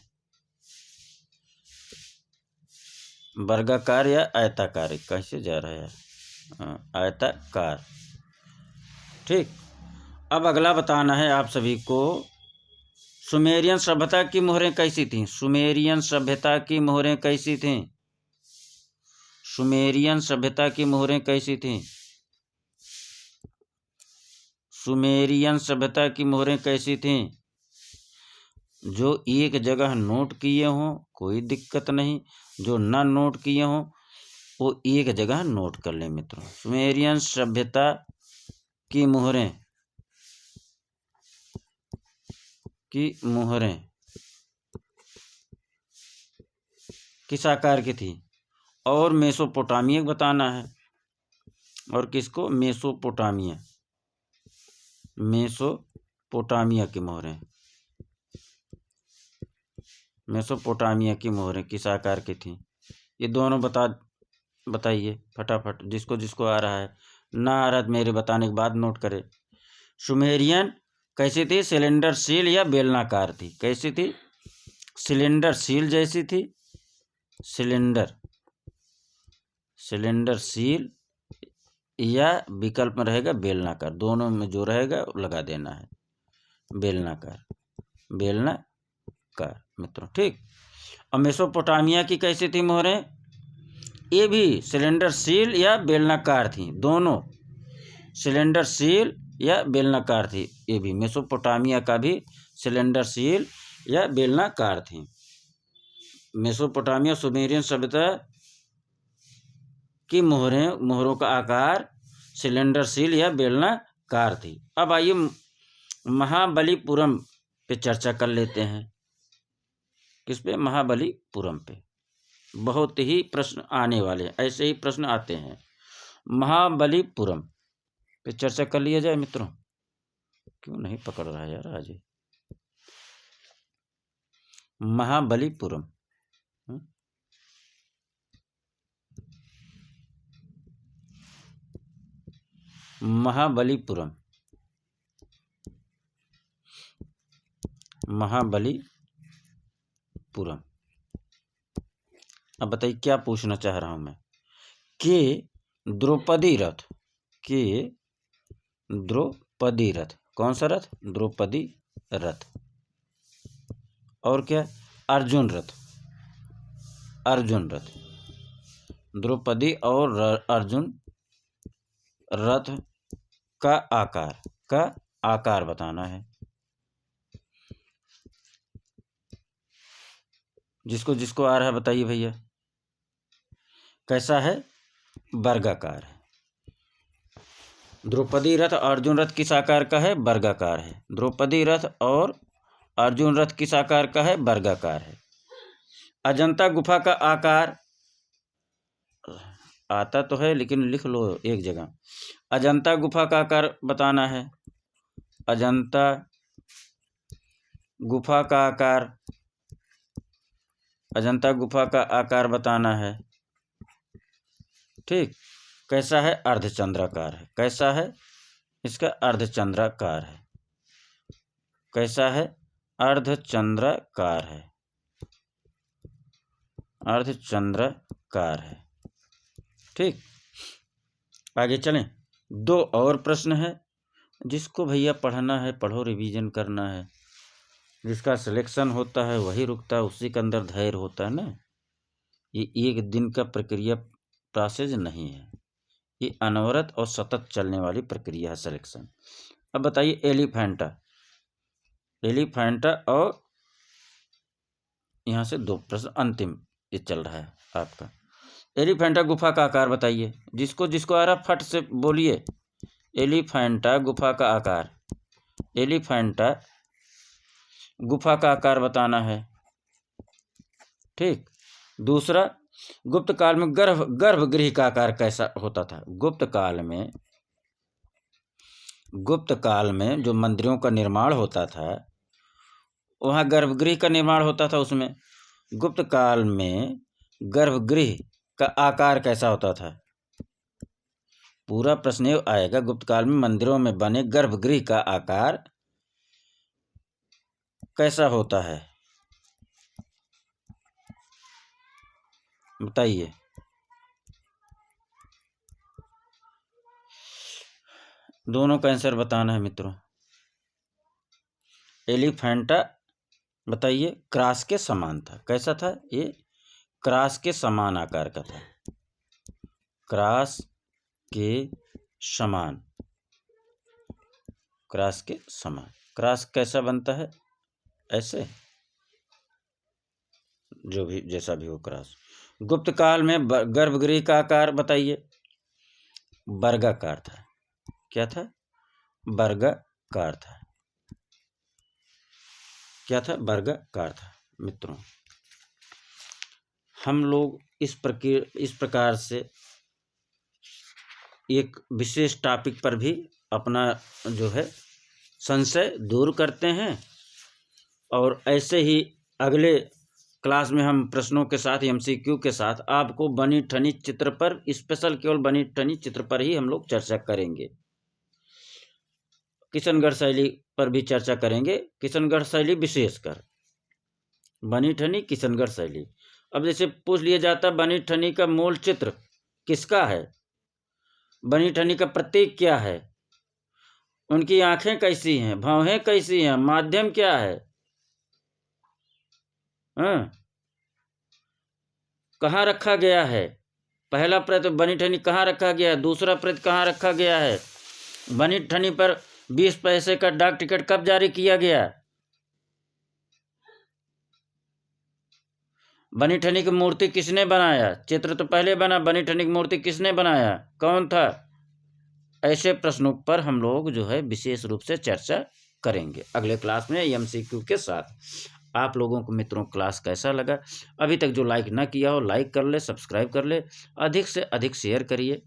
वर्गाकार या आयताकार कैसे जा रहा है? आयताकार। ठीक, अब अगला बताना है आप सभी को। सुमेरियन सभ्यता की मोहरें कैसी थीं? सुमेरियन सभ्यता की मोहरें कैसी थीं? सुमेरियन सभ्यता की मोहरें कैसी थीं? सुमेरियन सभ्यता की मोहरें कैसी थीं? जो एक जगह नोट किए हों कोई दिक्कत नहीं, जो ना नोट किए हों वो एक जगह नोट कर लें मित्रों। सुमेरियन सभ्यता की मोहरें किस आकार की थी, और मेसोपोटामिया बताना है। और किसको? मेसोपोटामिया, मेसोपोटामिया की मोहरें, मेसोपोटामिया की मोहरें किस आकार की थी? ये दोनों बताइए फटाफट, जिसको जिसको आ रहा है। ना आ रहा तो मेरे बताने के बाद नोट करे। सुमेरियन कैसी थी? सिलेंडर सील या बेलनाकार थी? कैसी थी? सिलेंडर सील जैसी थी, सिलेंडर सील, या विकल्प में रहेगा बेलनाकार। दोनों में जो रहेगा लगा देना है, बेलनाकार, बेलनाकार मित्रों। ठीक। और मेसोपोटामिया की कैसी थी मोहरें? ये भी सिलेंडर सील या बेलनाकार थी, दोनों सिलेंडर सील या बेलनाकार थी। ये भी मेसोपोटामिया का भी सिलेंडर सील या बेलनाकार थी। मेसोपोटामिया सुमेरियन सभ्यता की मोहरों का आकार सिलेंडर सील या बेलनाकार थी। अब आइए महाबलीपुरम पे चर्चा कर लेते हैं। किस पे? महाबलीपुरम पे। बहुत ही प्रश्न आने वाले, ऐसे ही प्रश्न आते हैं। महाबलीपुरम पे चर्चा कर लिया जाए मित्रों। क्यों नहीं पकड़ रहा है यार आज? महाबलीपुरम, महाबलीपुरम, महाबलीपुरम। अब बताइए क्या पूछना चाह रहा हूं मैं। कि द्रौपदी रथ, कि द्रौपदी रथ, कौन सा रथ? द्रौपदी रथ। और क्या? अर्जुन रथ, अर्जुन रथ। द्रौपदी और अर्जुन रथ का आकार बताना है। जिसको जिसको आ रहा है बताइए भैया। कैसा है? वर्गाकार है। द्रौपदी रथ अर्जुन रथ किस आकार का है? वर्गाकार है। द्रौपदी रथ और अर्जुन रथ किस आकार का है? वर्गाकार है। अजंता गुफा का आकार आता तो है लेकिन लिख लो एक जगह। अजंता गुफा का आकार बताना है। अजंता गुफा का आकार, अजंता गुफा का आकार बताना है। ठीक। कैसा है? अर्धचंद्राकार है। कैसा है? इसका अर्धचंद्राकार है। कैसा है? अर्धचंद्राकार है, अर्धचंद्राकार है। ठीक। आगे चलें। दो और प्रश्न है। जिसको भैया पढ़ना है पढ़ो, रिवीजन करना है। जिसका सिलेक्शन होता है वही रुकता है, उसी के अंदर धैर्य होता है ना। ये एक दिन का प्रक्रिया प्रोसेस नहीं है, ये अनवरत और सतत चलने वाली प्रक्रिया है सिलेक्शन। अब बताइए एलिफेंटा, एलिफेंटा और यहाँ से दो प्रश्न अंतिम ये चल रहा है आपका। एलिफेंटा गुफा का आकार बताइए। जिसको जिसको आ रहा फट से बोलिए। एलिफेंटा गुफा का आकार, एलिफेंटा गुफा का आकार बताना है। ठीक। दूसरा, गुप्त काल में गर्भगृह का आकार कैसा होता था? गुप्त काल में जो मंदिरों का निर्माण होता था वहाँ गर्भगृह का निर्माण होता था। उसमें गुप्त काल में गर्भगृह का आकार कैसा होता था? पूरा प्रश्न ये आएगा, गुप्त काल में मंदिरों में बने गर्भगृह का आकार कैसा होता है? बताइए। दोनों का आंसर बताना है मित्रों। एलिफेंटा बताइए क्रॉस के समान था। कैसा था? ये क्रॉस के समान आकार का था, क्रॉस के समान, क्रॉस के समान। क्रॉस कैसा बनता है? ऐसे, जो भी जैसा भी हो क्रॉस। गुप्त काल में गर्भगृह का आकार बताइए। वर्गाकार था। क्या था? वर्गाकार था। क्या था? वर्गाकार था मित्रों। हम लोग इस प्रकार से एक विशेष टॉपिक पर भी अपना जो है संशय दूर करते हैं। और ऐसे ही अगले क्लास में हम प्रश्नों के साथ MCQ के साथ आपको बनी ठनी चित्र पर स्पेशल केवल बनी ठनी चित्र पर ही हम लोग चर्चा करेंगे। किशनगढ़ शैली पर भी चर्चा करेंगे, किशनगढ़ शैली विशेषकर, बनी ठनी किशनगढ़ शैली। अब जैसे पूछ लिया जाता बनी ठनी का मूल चित्र किसका है, बनी ठनी का प्रतीक क्या है, उनकी आंखें कैसी हैं, भौहें कैसी हैं, माध्यम क्या है, कहाँ रखा गया है, पहला प्रत बनी ठनी कहाँ रखा गया है, दूसरा प्रत कहाँ रखा गया है, बनी ठनी पर 20 पैसे का डाक टिकट कब जारी किया गया, बनी ठनी की मूर्ति किसने बनाया, चित्र तो पहले बना, बनी ठनी की मूर्ति किसने बनाया, कौन था। ऐसे प्रश्नों पर हम लोग जो है विशेष रूप से चर्चा करेंगे अगले क्लास में MCQ के साथ। आप लोगों को मित्रों क्लास कैसा लगा, अभी तक जो लाइक ना किया हो लाइक कर ले, सब्सक्राइब कर ले, अधिक से अधिक शेयर करिए।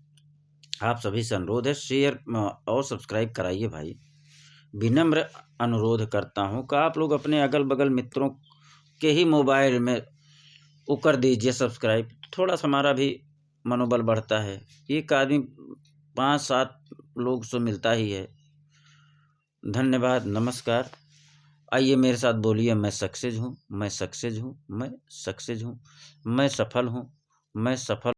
आप सभी से अनुरोध है शेयर और सब्सक्राइब कराइए भाई, विनम्र अनुरोध करता हूँ कि आप लोग अपने अगल बगल मित्रों के ही मोबाइल में वो कर दीजिए सब्सक्राइब, थोड़ा सा हमारा भी मनोबल बढ़ता है। एक आदमी 5-7 लोग से मिलता ही है। धन्यवाद, नमस्कार। आइए मेरे साथ बोलिए, मैं सक्सेस हूँ, मैं सक्सेस हूँ, मैं सक्सेस हूँ, मैं सफल हूँ, मैं सफल